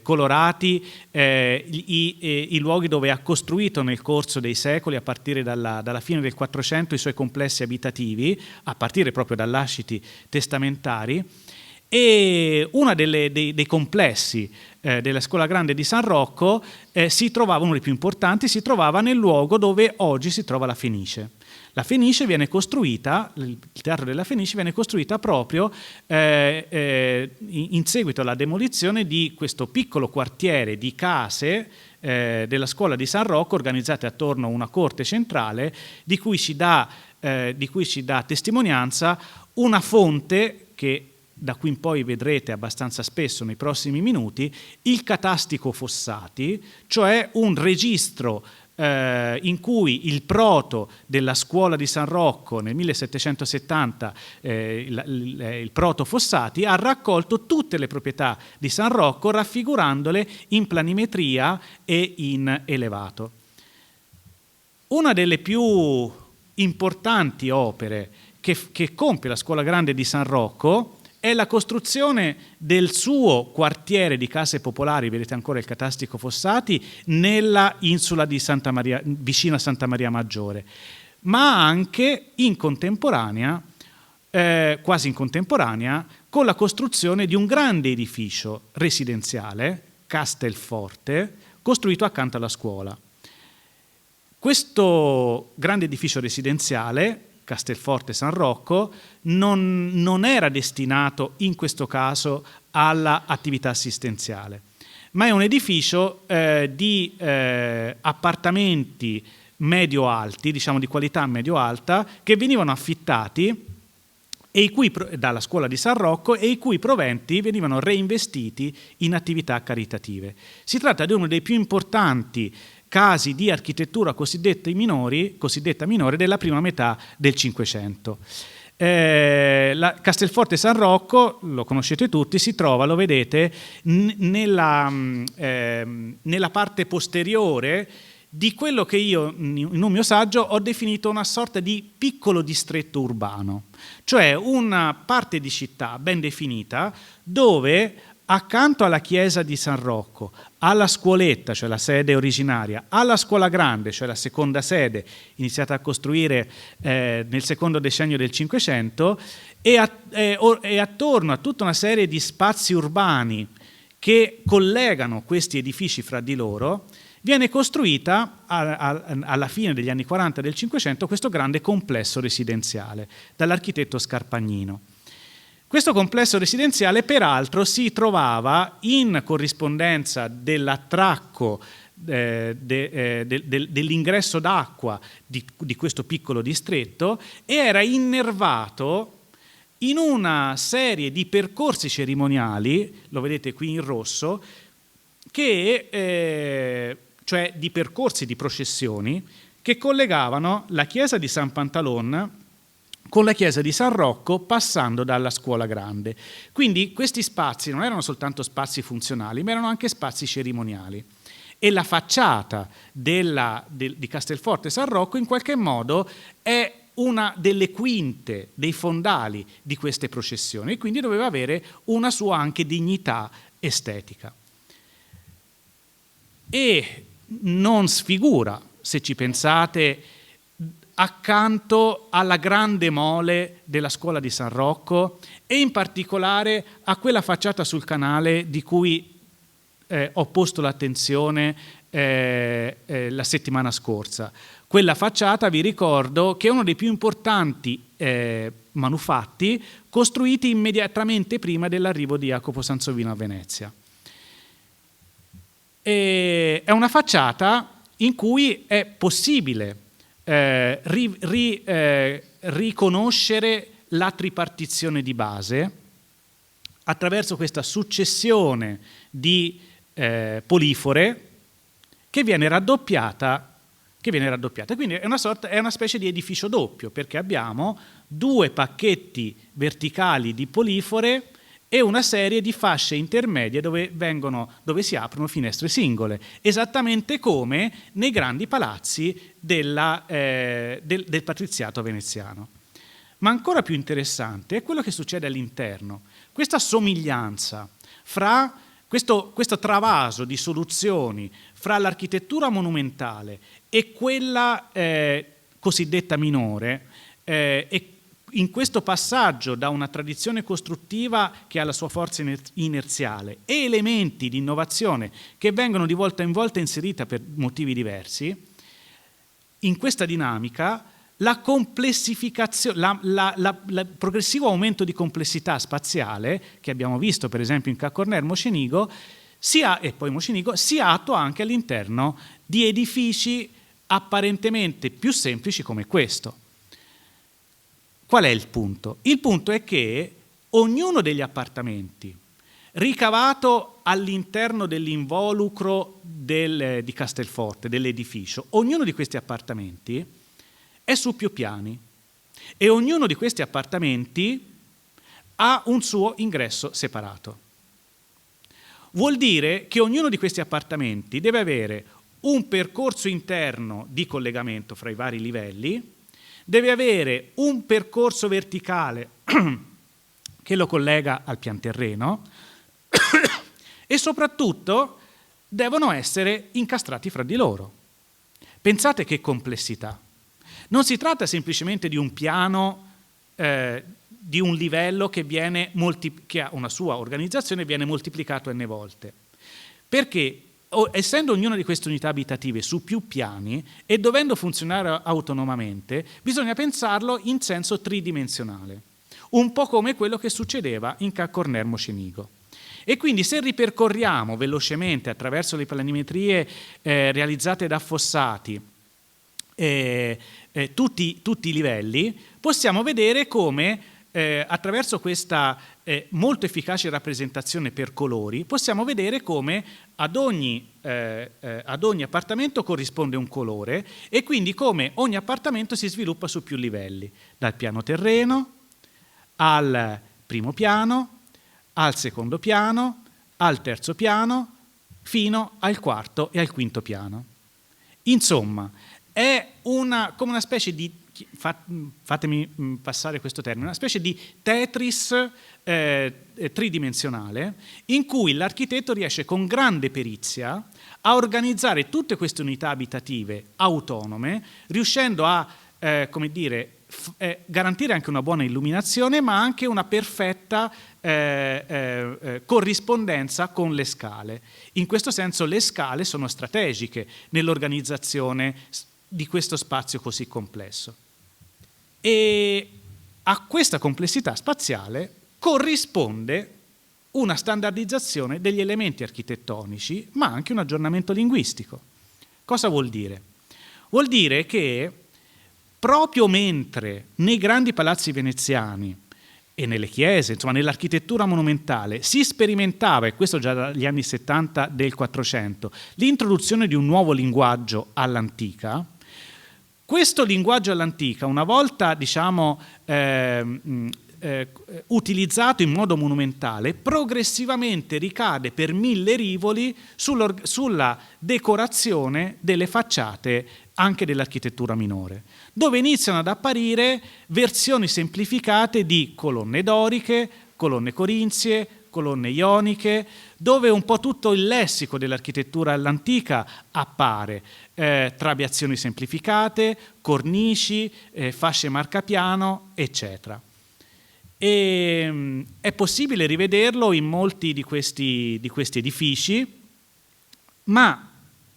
colorati i luoghi dove ha costruito nel corso dei secoli, a partire dalla fine del 400, i suoi complessi abitativi, a partire proprio da lasciti testamentari. E uno dei complessi della Scuola Grande di San Rocco uno dei più importanti, si trovava nel luogo dove oggi si trova la Fenice. La Fenice viene costruita, il Teatro della Fenice viene costruita proprio in seguito alla demolizione di questo piccolo quartiere di case della Scuola di San Rocco, organizzate attorno a una corte centrale, di cui ci dà testimonianza una fonte che da qui in poi vedrete abbastanza spesso nei prossimi minuti, il Catastico Fossati, cioè un registro in cui il proto della Scuola di San Rocco nel 1770, il proto Fossati, ha raccolto tutte le proprietà di San Rocco raffigurandole in planimetria e in elevato. Una delle più importanti opere che compie la Scuola Grande di San Rocco è la costruzione del suo quartiere di case popolari, vedete ancora il Catastico Fossati, nella insula di Santa Maria, vicino a Santa Maria Maggiore, ma anche in contemporanea, quasi in contemporanea, con la costruzione di un grande edificio residenziale, Castelforte, costruito accanto alla scuola. Questo grande edificio residenziale, Castelforte San Rocco, non era destinato in questo caso all'attività assistenziale, ma è un edificio di appartamenti medio-alti, diciamo di qualità medio-alta, che venivano affittati dalla scuola di San Rocco e i cui proventi venivano reinvestiti in attività caritative. Si tratta di uno dei più importanti casi di architettura cosiddetta minore della prima metà del Cinquecento. Castelforte San Rocco, lo conoscete tutti, si trova, lo vedete, nella parte posteriore di quello che io in un mio saggio ho definito una sorta di piccolo distretto urbano, cioè una parte di città ben definita dove accanto alla chiesa di San Rocco, alla scuoletta, cioè la sede originaria, alla scuola grande, cioè la seconda sede iniziata a costruire nel secondo decennio del Cinquecento, e attorno a tutta una serie di spazi urbani che collegano questi edifici fra di loro, viene costruita alla fine degli anni 40 del Cinquecento questo grande complesso residenziale dall'architetto Scarpagnino. Questo complesso residenziale peraltro si trovava in corrispondenza dell'attracco dell'ingresso d'acqua di questo piccolo distretto e era innervato in una serie di percorsi cerimoniali, lo vedete qui in rosso, cioè di percorsi di processioni che collegavano la chiesa di San Pantalon con la chiesa di San Rocco passando dalla scuola grande. Quindi questi spazi non erano soltanto spazi funzionali, ma erano anche spazi cerimoniali. E la facciata di Castelforte San Rocco in qualche modo è una delle quinte, dei fondali di queste processioni, e quindi doveva avere una sua anche dignità estetica. E non sfigura, se ci pensate, accanto alla grande mole della scuola di San Rocco e in particolare a quella facciata sul canale di cui ho posto l'attenzione la settimana scorsa. Quella facciata, vi ricordo, che è uno dei più importanti manufatti costruiti immediatamente prima dell'arrivo di Jacopo Sansovino a Venezia. È una facciata in cui è possibile riconoscere la tripartizione di base attraverso questa successione di polifore che viene raddoppiata. Quindi è una specie di edificio doppio, perché abbiamo due pacchetti verticali di polifore e una serie di fasce intermedie dove si aprono finestre singole, esattamente come nei grandi palazzi del patriziato veneziano. Ma ancora più interessante è quello che succede all'interno. Questa somiglianza fra questo travaso di soluzioni fra l'architettura monumentale e quella cosiddetta minore e in questo passaggio da una tradizione costruttiva che ha la sua forza inerziale e elementi di innovazione che vengono di volta in volta inseriti per motivi diversi, in questa dinamica la complessificazione, il progressivo aumento di complessità spaziale che abbiamo visto per esempio in Ca' Corner Mocenigo e poi Mocenigo si attua anche all'interno di edifici apparentemente più semplici come questo. Qual è il punto? Il punto è che ognuno degli appartamenti, ricavato all'interno dell'involucro di Castelforte, dell'edificio, ognuno di questi appartamenti è su più piani e ognuno di questi appartamenti ha un suo ingresso separato. Vuol dire che ognuno di questi appartamenti deve avere un percorso interno di collegamento fra i vari livelli, deve avere un percorso verticale che lo collega al pianterreno e soprattutto devono essere incastrati fra di loro. Pensate che complessità. Non si tratta semplicemente di un piano, di un livello che ha una sua organizzazione e viene moltiplicato n volte. Perché essendo ognuna di queste unità abitative su più piani e dovendo funzionare autonomamente, bisogna pensarlo in senso tridimensionale, un po' come quello che succedeva in Ca' Corner Mocenigo. E quindi se ripercorriamo velocemente attraverso le planimetrie realizzate da Fossati tutti i livelli, possiamo vedere come attraverso questa molto efficace rappresentazione per colori possiamo vedere come ad ogni appartamento corrisponde un colore e quindi come ogni appartamento si sviluppa su più livelli, dal piano terreno al primo piano, al secondo piano, al terzo piano, fino al quarto e al quinto piano. Insomma, è come una specie di, fatemi passare questo termine, una specie di Tetris tridimensionale in cui l'architetto riesce con grande perizia a organizzare tutte queste unità abitative autonome, riuscendo a, come dire, garantire anche una buona illuminazione, ma anche una perfetta corrispondenza con le scale. In questo senso le scale sono strategiche nell'organizzazione di questo spazio così complesso. E a questa complessità spaziale corrisponde una standardizzazione degli elementi architettonici, ma anche un aggiornamento linguistico. Cosa vuol dire? Vuol dire che proprio mentre nei grandi palazzi veneziani e nelle chiese, insomma nell'architettura monumentale, si sperimentava, e questo già dagli anni 70 del 400, l'introduzione di un nuovo linguaggio all'antica, questo linguaggio all'antica, una volta diciamo utilizzato in modo monumentale, progressivamente ricade per 1000 rivoli sulla decorazione delle facciate anche dell'architettura minore, dove iniziano ad apparire versioni semplificate di colonne doriche, colonne corinzie, colonne ioniche, dove un po' tutto il lessico dell'architettura all'antica appare, trabeazioni semplificate, cornici, fasce marcapiano, eccetera. E è possibile rivederlo in molti di questi edifici, ma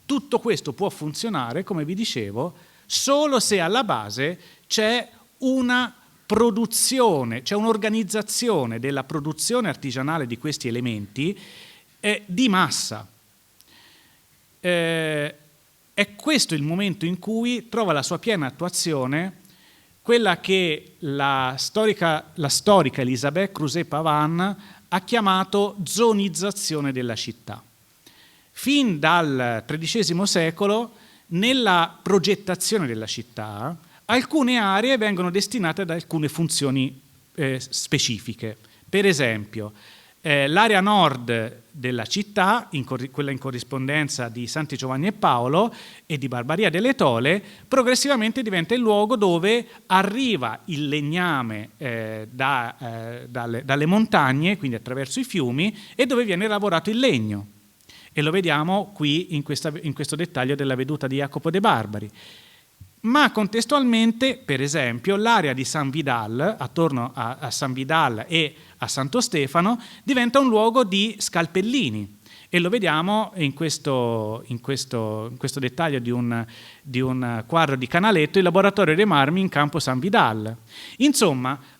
tutto questo può funzionare, come vi dicevo, solo se alla base c'è una produzione, c'è un'organizzazione della produzione artigianale di questi elementi di massa. È questo il momento in cui trova la sua piena attuazione quella che la storica Elisabeth Crouzet-Pavan ha chiamato zonizzazione della città. Fin dal XIII secolo, nella progettazione della città, alcune aree vengono destinate ad alcune funzioni specifiche. Per esempio, l'area nord della città, quella in corrispondenza di Santi Giovanni e Paolo e di Barbaria delle Tole, progressivamente diventa il luogo dove arriva il legname dalle montagne, quindi attraverso i fiumi, e dove viene lavorato il legno. E lo vediamo qui in questo dettaglio della veduta di Jacopo de Barbari. Ma contestualmente, per esempio, l'area di San Vidal, attorno a San Vidal e a Santo Stefano, diventa un luogo di scalpellini. E lo vediamo in questo dettaglio di un quadro di Canaletto, il laboratorio dei marmi in campo San Vidal. Insomma,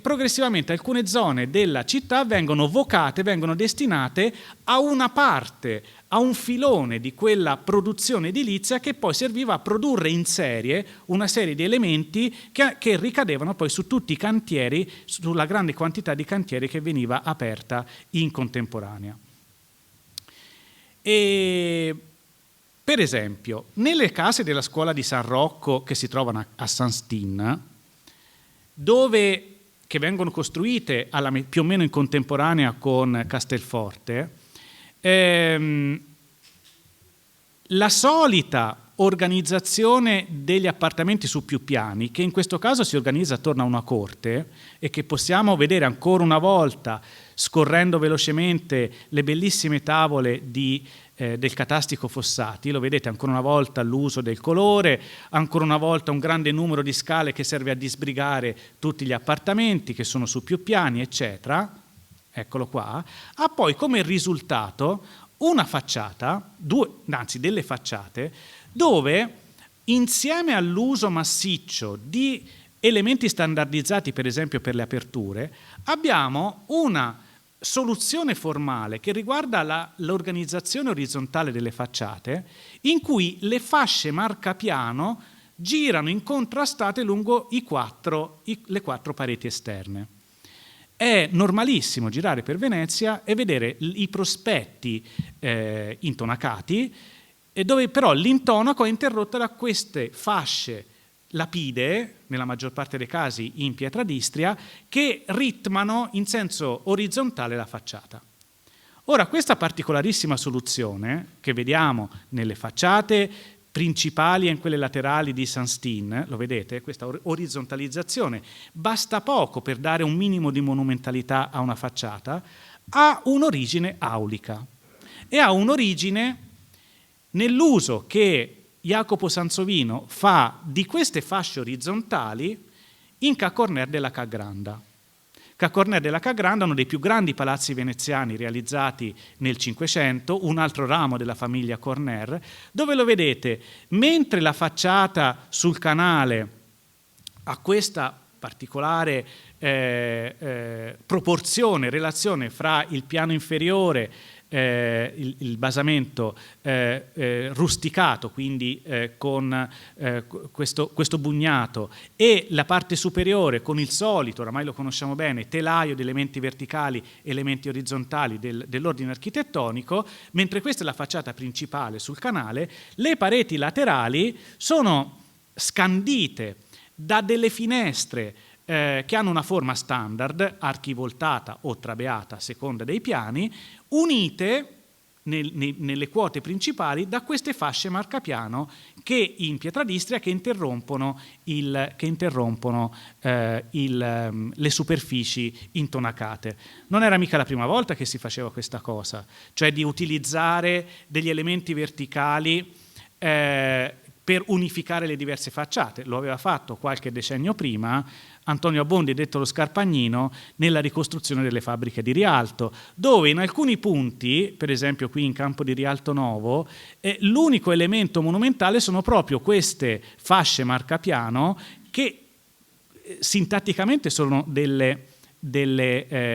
progressivamente alcune zone della città vengono vocate, vengono destinate a una parte, a un filone di quella produzione edilizia che poi serviva a produrre in serie una serie di elementi che ricadevano poi su tutti i cantieri, sulla grande quantità di cantieri che veniva aperta in contemporanea. E, per esempio, nelle case della scuola di San Rocco che si trovano a San Stin, che vengono costruite più o meno in contemporanea con Castelforte, la solita organizzazione degli appartamenti su più piani, che in questo caso si organizza attorno a una corte e che possiamo vedere ancora una volta scorrendo velocemente le bellissime tavole del catastico Fossati, lo vedete ancora una volta l'uso del colore, ancora una volta un grande numero di scale che serve a disbrigare tutti gli appartamenti che sono su più piani, eccetera. Eccolo qua. Ha poi come risultato una facciata, delle facciate, dove insieme all'uso massiccio di elementi standardizzati, per esempio per le aperture, abbiamo una soluzione formale che riguarda l'organizzazione orizzontale delle facciate, in cui le fasce marcapiano girano incontrastate lungo le 4 pareti esterne. È normalissimo girare per Venezia e vedere i prospetti intonacati, dove però l'intonaco è interrotto da queste fasce lapidee, nella maggior parte dei casi in pietra d'Istria, che ritmano in senso orizzontale la facciata. Ora, questa particolarissima soluzione, che vediamo nelle facciate principali e in quelle laterali di St. Steen, lo vedete, questa orizzontalizzazione, basta poco per dare un minimo di monumentalità a una facciata, ha un'origine aulica e ha un'origine nell'uso che Jacopo Sansovino fa di queste fasce orizzontali in Ca' Corner della Ca' Granda. Ca' Corner della Ca' Granda è uno dei più grandi palazzi veneziani realizzati nel Cinquecento, un altro ramo della famiglia Corner, dove lo vedete, mentre la facciata sul canale ha questa particolare proporzione, relazione fra il piano inferiore, il basamento rusticato, quindi con questo bugnato, e la parte superiore con il solito, oramai lo conosciamo bene, telaio di elementi verticali, elementi orizzontali dell'ordine architettonico, mentre questa è la facciata principale sul canale, le pareti laterali sono scandite da delle finestre che hanno una forma standard, archivoltata o trabeata a seconda dei piani, unite nelle quote principali da queste fasce marcapiano che in pietra d'Istria che interrompono le superfici intonacate. Non era mica la prima volta che si faceva questa cosa, cioè di utilizzare degli elementi verticali per unificare le diverse facciate. Lo aveva fatto qualche decennio prima Antonio Abbondi, detto lo Scarpagnino, nella ricostruzione delle fabbriche di Rialto, dove in alcuni punti, per esempio qui in Campo di Rialto Novo, l'unico elemento monumentale sono proprio queste fasce marcapiano che sintatticamente sono delle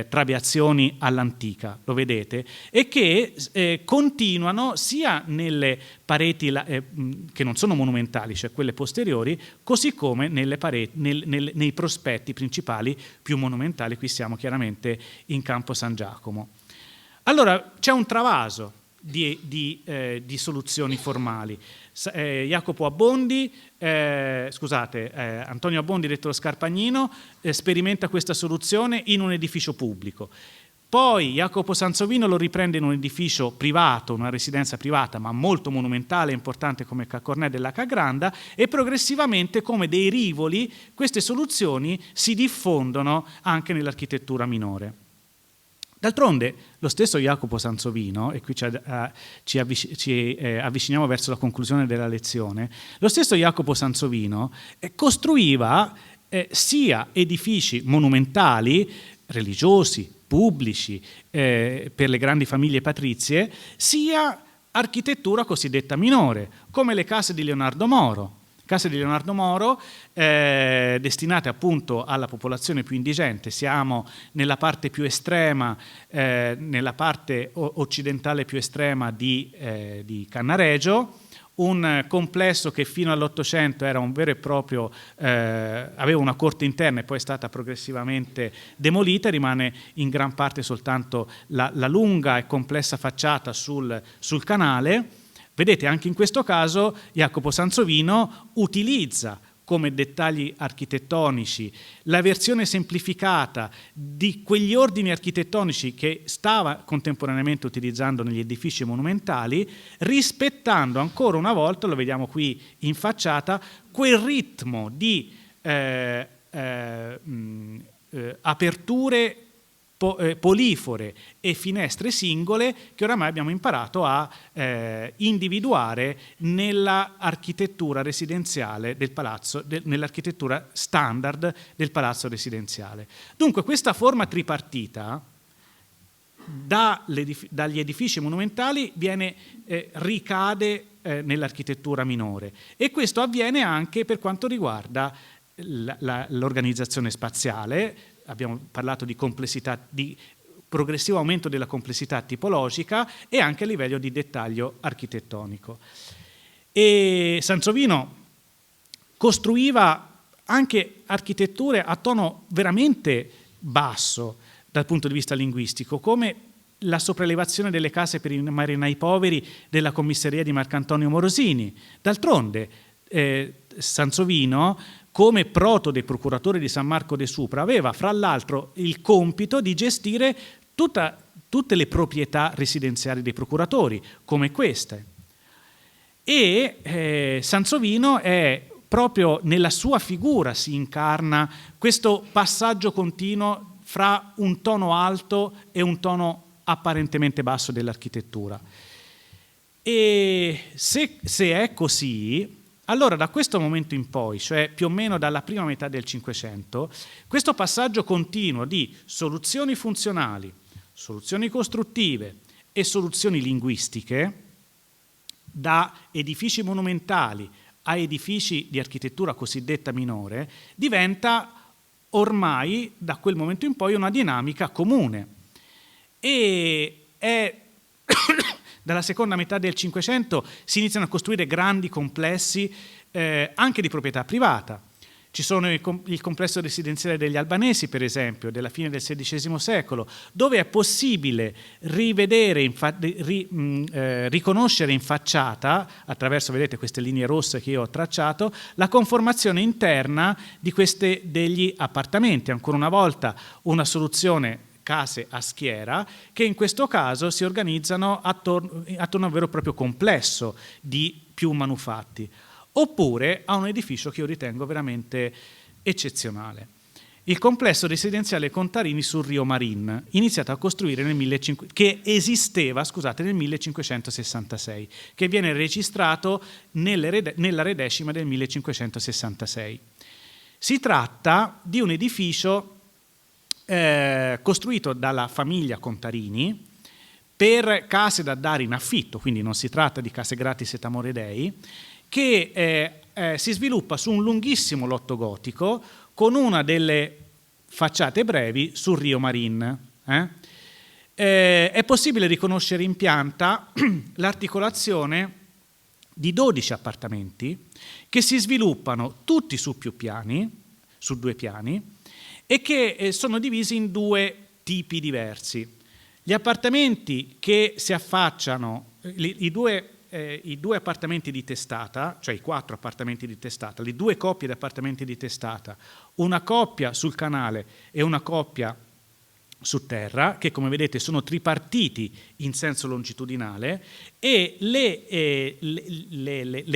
trabeazioni all'antica, lo vedete, e che continuano sia nelle pareti che non sono monumentali, cioè quelle posteriori, così come nelle pareti, nei prospetti principali più monumentali. Qui siamo chiaramente in Campo San Giacomo. Allora c'è un travaso di soluzioni formali. Jacopo Abbondi, Antonio Abbondi, detto lo Scarpagnino, sperimenta questa soluzione in un edificio pubblico. Poi Jacopo Sansovino lo riprende in un edificio privato, una residenza privata, ma molto monumentale e importante come Ca' Corner della Ca' Granda, e progressivamente, come dei rivoli, queste soluzioni si diffondono anche nell'architettura minore. D'altronde lo stesso Jacopo Sansovino, e qui ci avviciniamo verso la conclusione della lezione, lo stesso Jacopo Sansovino costruiva sia edifici monumentali, religiosi, pubblici, per le grandi famiglie patrizie, sia architettura cosiddetta minore, come le case di Leonardo Moro. Case di Leonardo Moro destinate appunto alla popolazione più indigente. Siamo nella parte più estrema, nella parte occidentale più estrema di Cannaregio, un complesso che fino all'800 era un vero e proprio, aveva una corte interna e poi è stata progressivamente demolita, rimane in gran parte soltanto la lunga e complessa facciata sul canale. Vedete, anche in questo caso Jacopo Sansovino utilizza come dettagli architettonici la versione semplificata di quegli ordini architettonici che stava contemporaneamente utilizzando negli edifici monumentali, rispettando ancora una volta, lo vediamo qui in facciata, quel ritmo di aperture polifore e finestre singole che oramai abbiamo imparato a individuare nell'architettura residenziale del palazzo, nell'architettura standard del palazzo residenziale. Dunque questa forma tripartita dagli edifici monumentali ricade nell'architettura minore, e questo avviene anche per quanto riguarda l'organizzazione spaziale. Abbiamo parlato di complessità, di progressivo aumento della complessità tipologica e anche a livello di dettaglio architettonico. E Sansovino costruiva anche architetture a tono veramente basso dal punto di vista linguistico, come la sopraelevazione delle case per i marinai poveri della commissaria di Marcantonio Morosini. D'altronde Sansovino, come proto dei procuratori di San Marco de Supra, aveva fra l'altro il compito di gestire tutte le proprietà residenziali dei procuratori, come queste. E Sansovino è proprio nella sua figura si incarna questo passaggio continuo fra un tono alto e un tono apparentemente basso dell'architettura. E se è così, allora da questo momento in poi, cioè più o meno dalla prima metà del Cinquecento, questo passaggio continuo di soluzioni funzionali, soluzioni costruttive e soluzioni linguistiche, da edifici monumentali a edifici di architettura cosiddetta minore, diventa ormai da quel momento in poi una dinamica comune. E è dalla seconda metà del Cinquecento si iniziano a costruire grandi complessi anche di proprietà privata. Ci sono il complesso residenziale degli albanesi, per esempio, della fine del XVI secolo, dove è possibile riconoscere in facciata, attraverso, vedete, queste linee rosse che io ho tracciato, la conformazione interna degli appartamenti. Ancora una volta una soluzione case a schiera, che in questo caso si organizzano attorno a un vero e proprio complesso di più manufatti, oppure a un edificio che io ritengo veramente eccezionale. Il complesso residenziale Contarini sul Rio Marin, iniziato a costruire che esisteva nel 1566, che viene registrato nella redecima del 1566. Si tratta di un edificio costruito dalla famiglia Contarini per case da dare in affitto, quindi non si tratta di case gratis et amore dei, che si sviluppa su un lunghissimo lotto gotico con una delle facciate brevi sul Rio Marin. È possibile riconoscere in pianta l'articolazione di 12 appartamenti che si sviluppano tutti su due piani, e che sono divisi in due tipi diversi. Gli appartamenti che si affacciano, i due appartamenti di testata, cioè i 4 appartamenti di testata, le 2 coppie di appartamenti di testata, una coppia sul canale e una coppia su terra, che come vedete sono tripartiti in senso longitudinale, e le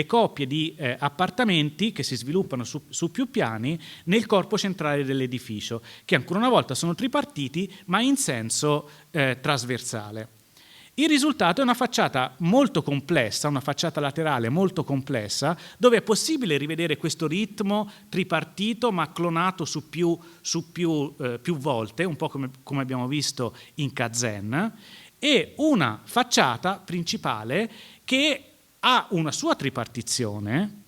coppie di appartamenti che si sviluppano su più piani nel corpo centrale dell'edificio, che ancora una volta sono tripartiti ma in senso trasversale. Il risultato è una facciata molto complessa, una facciata laterale molto complessa, dove è possibile rivedere questo ritmo tripartito ma clonato su più volte, un po' come abbiamo visto in Kazan, e una facciata principale che ha una sua tripartizione,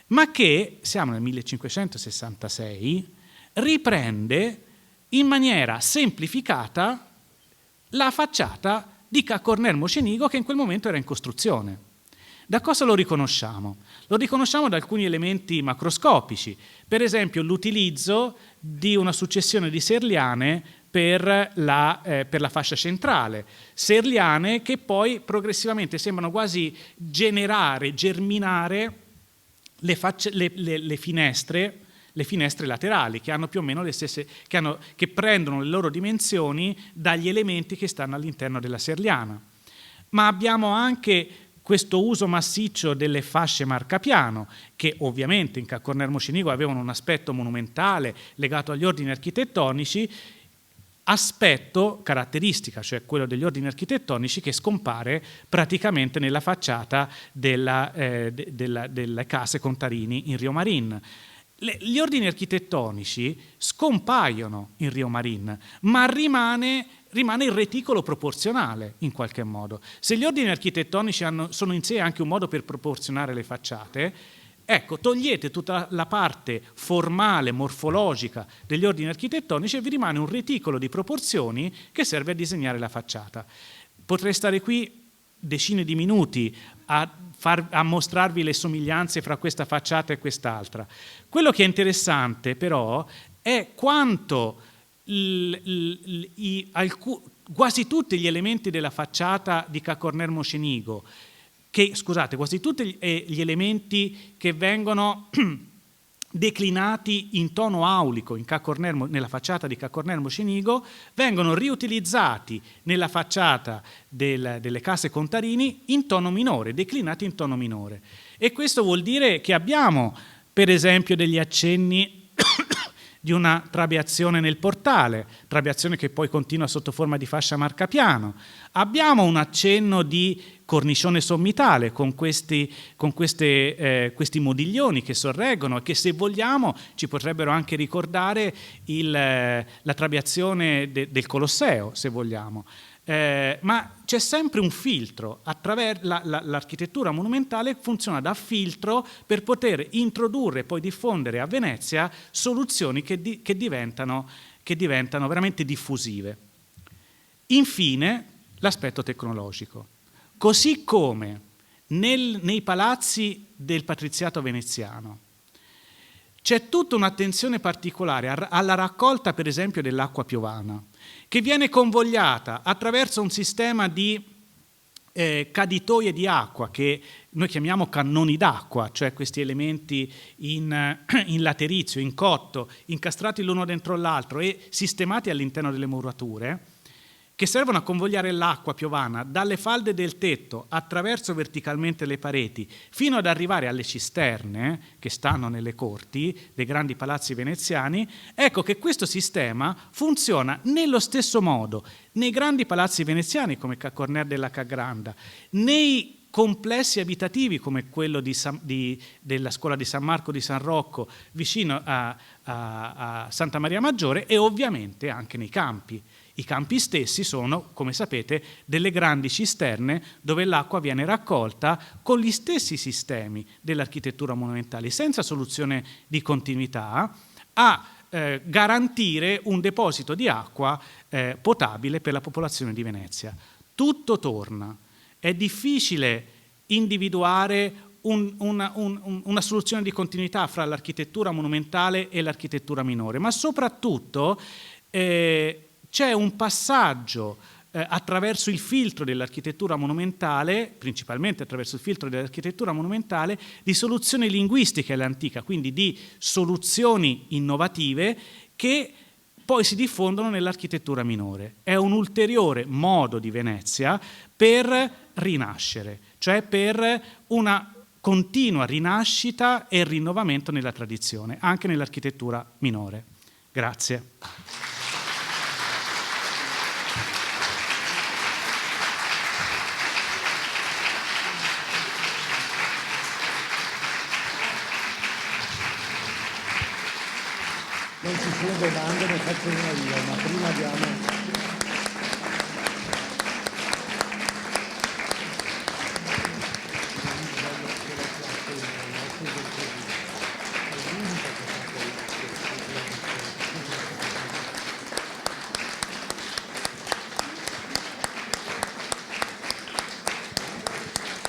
ma che, siamo nel 1566, riprende in maniera semplificata la facciata di Ca' Cornel Mocenigo, che in quel momento era in costruzione. Da cosa lo riconosciamo? Lo riconosciamo da alcuni elementi macroscopici, per esempio l'utilizzo di una successione di serliane per la fascia centrale, serliane che poi progressivamente sembrano quasi germinare le finestre laterali, che hanno più o meno le stesse, che prendono le loro dimensioni dagli elementi che stanno all'interno della serliana. Ma abbiamo anche questo uso massiccio delle fasce marcapiano, che ovviamente in Ca' Cornel Mocenigo avevano un aspetto monumentale legato agli ordini architettonici, aspetto caratteristica, cioè quello degli ordini architettonici, che scompare praticamente nella facciata delle case Contarini in Rio Marin. Gli ordini architettonici scompaiono in Rio Marin, ma rimane il reticolo proporzionale in qualche modo. Se gli ordini architettonici sono in sé anche un modo per proporzionare le facciate, Ecco, togliete tutta la parte formale, morfologica degli ordini architettonici e vi rimane un reticolo di proporzioni che serve a disegnare la facciata. Potrei stare qui decine di minuti a mostrarvi le somiglianze fra questa facciata e quest'altra. Quello che è interessante però è quanto quasi tutti gli elementi della facciata di Ca' Corner Mocenigo, quasi tutti gli elementi che vengono declinati in tono aulico nella facciata di Ca' Corner Mocenigo vengono riutilizzati nella facciata delle case Contarini in tono minore, declinati in tono minore. E questo vuol dire che abbiamo, per esempio, degli accenni di una trabeazione nel portale, trabeazione che poi continua sotto forma di fascia marcapiano. Abbiamo un accenno di cornicione sommitale con questi modiglioni che sorreggono e che, se vogliamo, ci potrebbero anche ricordare la trabeazione del Colosseo, se vogliamo. Ma c'è sempre un filtro, l'architettura monumentale funziona da filtro per poter introdurre e poi diffondere a Venezia soluzioni che diventano veramente diffusive. Infine, l'aspetto tecnologico. Così come nei palazzi del patriziato veneziano c'è tutta un'attenzione particolare alla raccolta, per esempio, dell'acqua piovana, che viene convogliata attraverso un sistema di caditoie di acqua che noi chiamiamo cannoni d'acqua, cioè questi elementi in laterizio, in cotto, incastrati l'uno dentro l'altro e sistemati all'interno delle murature, che servono a convogliare l'acqua piovana dalle falde del tetto attraverso verticalmente le pareti fino ad arrivare alle cisterne che stanno nelle corti dei grandi palazzi veneziani. Ecco che questo sistema funziona nello stesso modo nei grandi palazzi veneziani come Ca' Corner della Ca' Granda, nei complessi abitativi come quello della scuola di San Marco di San Rocco vicino a Santa Maria Maggiore, e ovviamente anche nei campi. I campi stessi sono, come sapete, delle grandi cisterne dove l'acqua viene raccolta con gli stessi sistemi dell'architettura monumentale, senza soluzione di continuità, a garantire un deposito di acqua potabile per la popolazione di Venezia. Tutto torna. È difficile individuare una soluzione di continuità fra l'architettura monumentale e l'architettura minore, ma soprattutto c'è un passaggio attraverso il filtro dell'architettura monumentale, principalmente attraverso il filtro dell'architettura monumentale, di soluzioni linguistiche all'antica, quindi di soluzioni innovative che poi si diffondono nell'architettura minore. È un ulteriore modo di Venezia per rinascere, cioè per una continua rinascita e rinnovamento nella tradizione, anche nell'architettura minore. Grazie. Non ci sono domande, ne faccio una io, ma prima abbiamo...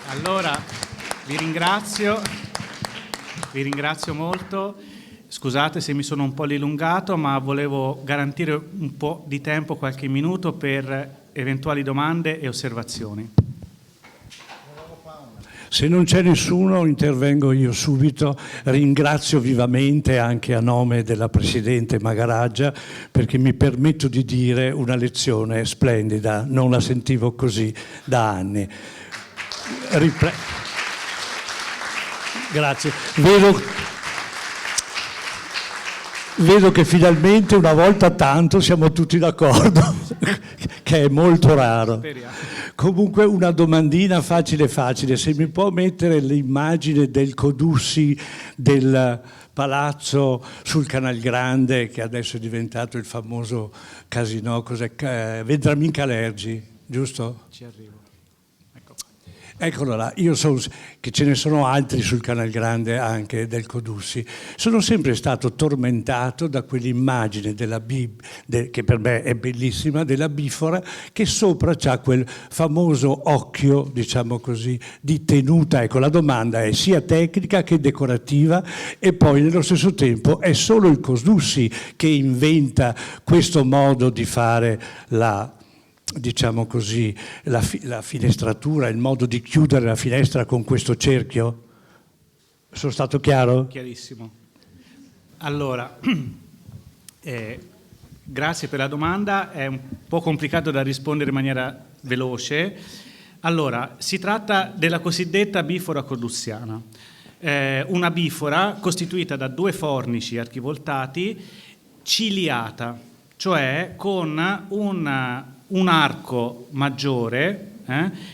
Allora, vi ringrazio molto. Scusate se mi sono un po' dilungato, ma volevo garantire un po' di tempo, qualche minuto, per eventuali domande e osservazioni. Se non c'è nessuno, intervengo io subito. Ringrazio vivamente, anche a nome della Presidente Magaraggia, perché mi permetto di dire una lezione splendida, non la sentivo così da anni. Grazie. Vedo che finalmente una volta tanto siamo tutti d'accordo, che è molto raro. Speriamo. Comunque una domandina facile, se mi può mettere l'immagine del Codussi del palazzo sul Canal Grande, che adesso è diventato il famoso casinò, Vendramin Calergi, giusto? Ci arrivo. Ecco. Eccolo là, io so che ce ne sono altri sul Canal Grande anche del Codussi. Sono sempre stato tormentato da quell'immagine che per me è bellissima, della bifora, che sopra c'ha quel famoso occhio, diciamo così, di tenuta. Ecco, la domanda è sia tecnica che decorativa, e poi nello stesso tempo è solo il Codussi che inventa questo modo di fare diciamo così, la finestratura, il modo di chiudere la finestra con questo cerchio? Sono stato chiaro? Chiarissimo. Allora, grazie per la domanda, è un po' complicato da rispondere in maniera veloce. Allora, si tratta della cosiddetta bifora codussiana, una bifora costituita da 2 fornici archivoltati ciliata, cioè con un arco maggiore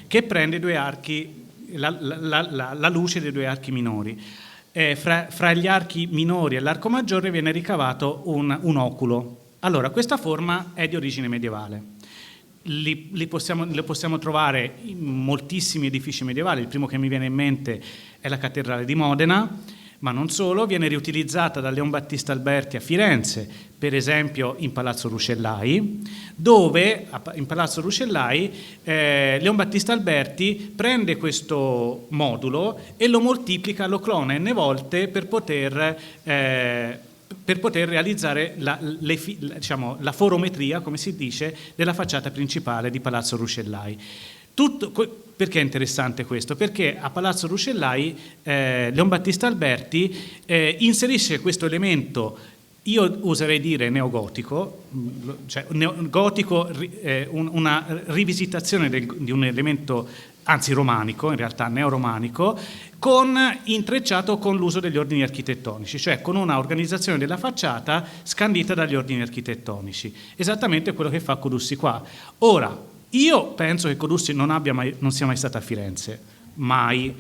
che prende 2 archi, la luce dei 2 archi minori. Fra gli archi minori e l'arco maggiore viene ricavato un oculo. Allora, questa forma è di origine medievale. Li possiamo trovare in moltissimi edifici medievali. Il primo che mi viene in mente è la cattedrale di Modena, ma non solo, viene riutilizzata da Leon Battista Alberti a Firenze, per esempio in Palazzo Ruscellai, dove in Palazzo Ruscellai Leon Battista Alberti prende questo modulo e lo moltiplica, lo clona n volte per poter realizzare la forometria, come si dice, della facciata principale di Palazzo Ruscellai. Perché è interessante questo? Perché a Palazzo Ruscellai Leon Battista Alberti inserisce questo elemento, io oserei dire neogotico, cioè gotico, una rivisitazione di un elemento, anzi romanico, in realtà neoromanico, intrecciato con l'uso degli ordini architettonici, cioè con una organizzazione della facciata scandita dagli ordini architettonici, esattamente quello che fa Codussi qua. Ora, io penso che Codussi non sia mai stato a Firenze, mai,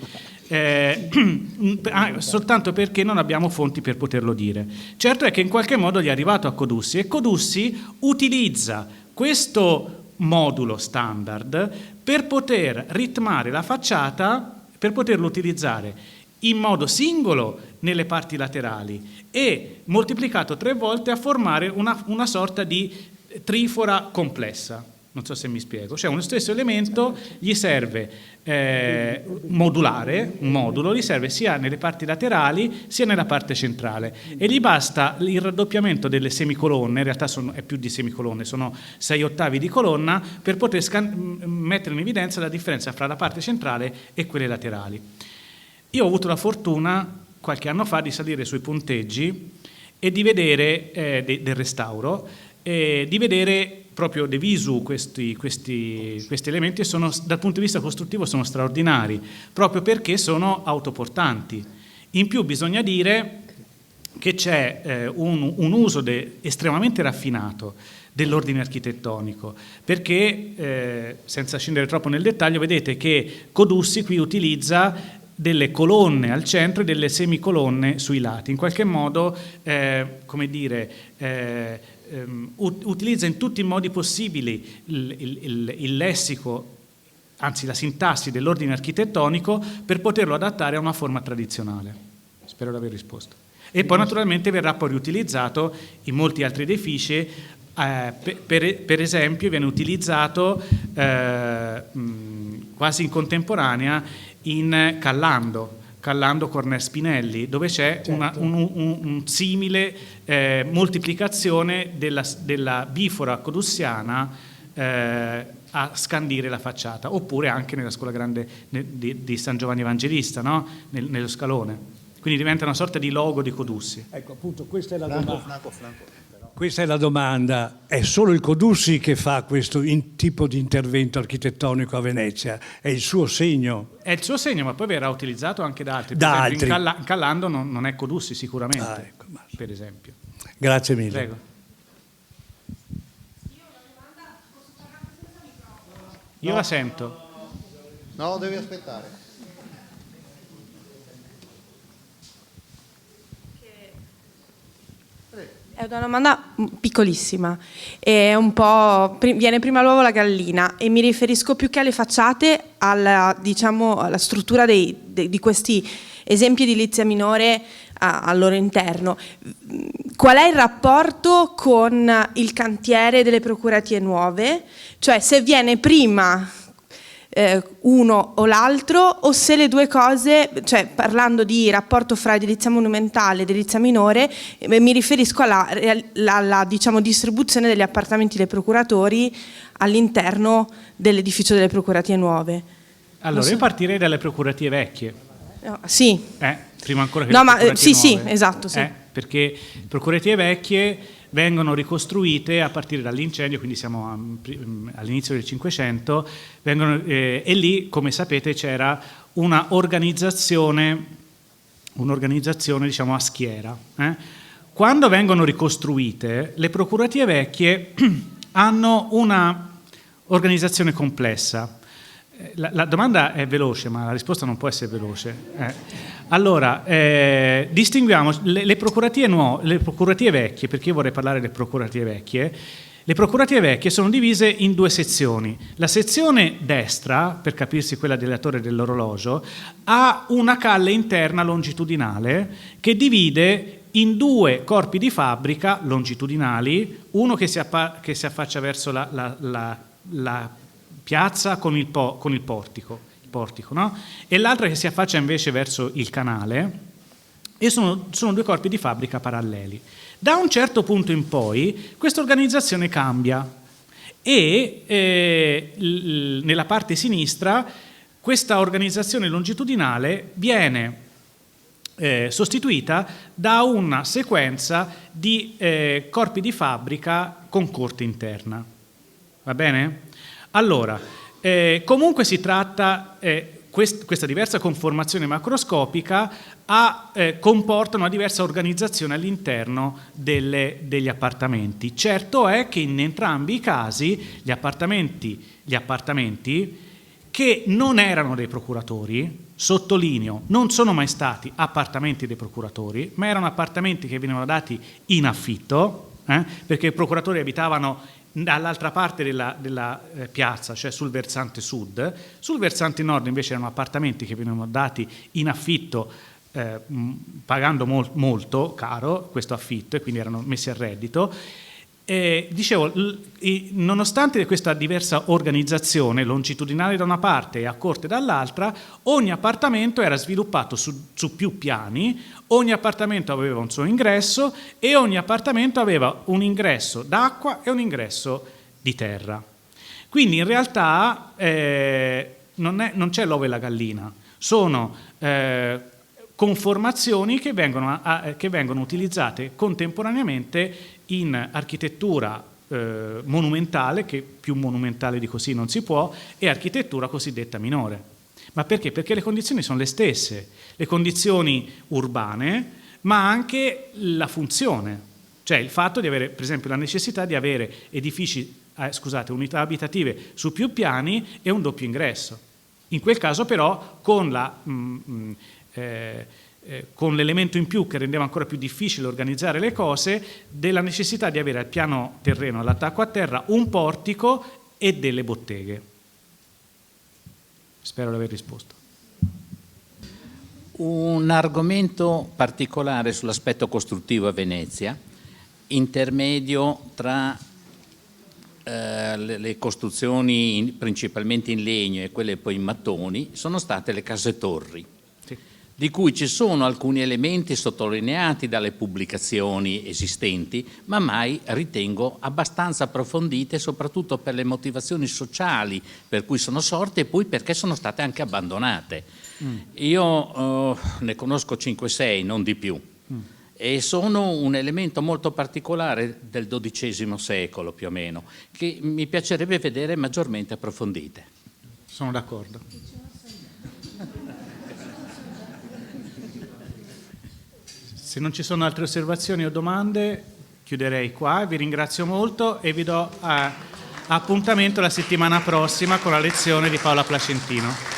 soltanto perché non abbiamo fonti per poterlo dire. Certo è che in qualche modo gli è arrivato a Codussi, e Codussi utilizza questo modulo standard per poter ritmare la facciata, per poterlo utilizzare in modo singolo nelle parti laterali e moltiplicato 3 volte a formare una sorta di trifora complessa. Non so se mi spiego, cioè uno stesso elemento gli serve modulare, un modulo, gli serve sia nelle parti laterali sia nella parte centrale, e gli basta il raddoppiamento delle semicolonne, in realtà è più di semicolonne, sono 6/8 di colonna, per poter mettere in evidenza la differenza fra la parte centrale e quelle laterali. Io ho avuto la fortuna qualche anno fa di salire sui punteggi e di vedere del restauro, di vedere proprio de visu questi elementi, dal punto di vista costruttivo sono straordinari, proprio perché sono autoportanti. In più bisogna dire che c'è un uso estremamente raffinato dell'ordine architettonico, perché senza scendere troppo nel dettaglio, vedete che Codussi qui utilizza delle colonne al centro e delle semicolonne sui lati, in qualche modo come dire, utilizza in tutti i modi possibili il lessico, anzi la sintassi dell'ordine architettonico, per poterlo adattare a una forma tradizionale. Spero di aver risposto. E poi naturalmente verrà poi riutilizzato in molti altri edifici, per esempio viene utilizzato quasi in contemporanea in Callando Corner Spinelli, dove c'è un simile moltiplicazione della bifora codussiana a scandire la facciata, oppure anche nella scuola grande di San Giovanni Evangelista, no? Nello scalone. Quindi diventa una sorta di logo di Codussi. Ecco, appunto, questa è la domanda. Questa è la domanda: è solo il Codussi che fa questo tipo di intervento architettonico a Venezia? È il suo segno? È il suo segno, ma poi verrà utilizzato anche da altri. Da per esempio, altri. In Callando non è Codussi sicuramente, Ecco, per esempio. Grazie mille. Prego. Io la sento. No, devi aspettare. È una domanda piccolissima, è un po', viene prima l'uovo o la gallina, e mi riferisco più che alle facciate alla struttura di questi esempi di edilizia minore al loro interno. Qual è il rapporto con il cantiere delle procuratie nuove? Cioè, se viene prima uno o l'altro, o se le due cose, cioè parlando di rapporto fra edilizia monumentale ed edilizia minore, mi riferisco alla diciamo, distribuzione degli appartamenti dei procuratori all'interno dell'edificio delle procuratie nuove. Allora, io partirei dalle procuratie vecchie. No, sì. Prima ancora che no, le ma procuratie sì, nuove. sì, esatto, sì. Perché le procuratie vecchie vengono ricostruite a partire dall'incendio, quindi siamo all'inizio del Cinquecento, e lì, come sapete, c'era una organizzazione diciamo a schiera. Quando vengono ricostruite, le procuratie vecchie hanno una organizzazione complessa. La domanda è veloce, ma la risposta non può essere veloce. Allora, distinguiamo le procuratie vecchie, perché io vorrei parlare delle procuratie vecchie. Le procuratie vecchie sono divise in due sezioni. La sezione destra, per capirsi quella della Torre dell'Orologio, ha una calle interna longitudinale che divide in due corpi di fabbrica longitudinali, uno che si affaccia verso la piazza con il portico, no? E l'altra che si affaccia invece verso il canale, e sono due corpi di fabbrica paralleli. Da un certo punto in poi questa organizzazione cambia e nella parte sinistra questa organizzazione longitudinale viene sostituita da una sequenza di corpi di fabbrica con corte interna. Va bene? Allora, comunque si tratta, questa diversa conformazione macroscopica comporta una diversa organizzazione all'interno degli appartamenti. Certo è che in entrambi i casi gli appartamenti che non erano dei procuratori, sottolineo, non sono mai stati appartamenti dei procuratori, ma erano appartamenti che venivano dati in affitto, perché i procuratori abitavano dall'altra parte della piazza, cioè sul versante sud. Sul versante nord invece erano appartamenti che venivano dati in affitto pagando molto caro questo affitto, e quindi erano messi a reddito. Dicevo, nonostante questa diversa organizzazione longitudinale da una parte e a corte dall'altra, ogni appartamento era sviluppato su più piani, ogni appartamento aveva un suo ingresso e ogni appartamento aveva un ingresso d'acqua e un ingresso di terra. Quindi in realtà non c'è l'uovo e la gallina, sono conformazioni che vengono utilizzate contemporaneamente in architettura monumentale, che più monumentale di così non si può, e architettura cosiddetta minore. Ma perché? Perché le condizioni sono le stesse, le condizioni urbane, ma anche la funzione, cioè il fatto di avere, per esempio, la necessità di avere unità abitative su più piani e un doppio ingresso. In quel caso però con l'elemento in più che rendeva ancora più difficile organizzare le cose, della necessità di avere al piano terreno, all'attacco a terra, un portico e delle botteghe. Spero di aver risposto. Un argomento particolare sull'aspetto costruttivo a Venezia, intermedio tra le costruzioni principalmente in legno e quelle poi in mattoni, sono state le case torri, di cui ci sono alcuni elementi sottolineati dalle pubblicazioni esistenti, ma mai ritengo abbastanza approfondite, soprattutto per le motivazioni sociali per cui sono sorte e poi perché sono state anche abbandonate. Io ne conosco 5-6, non di più, e sono un elemento molto particolare del XII secolo più o meno, che mi piacerebbe vedere maggiormente approfondite. Sono d'accordo. Se non ci sono altre osservazioni o domande, chiuderei qua. Vi ringrazio molto e vi do appuntamento la settimana prossima con la lezione di Paola Placentino.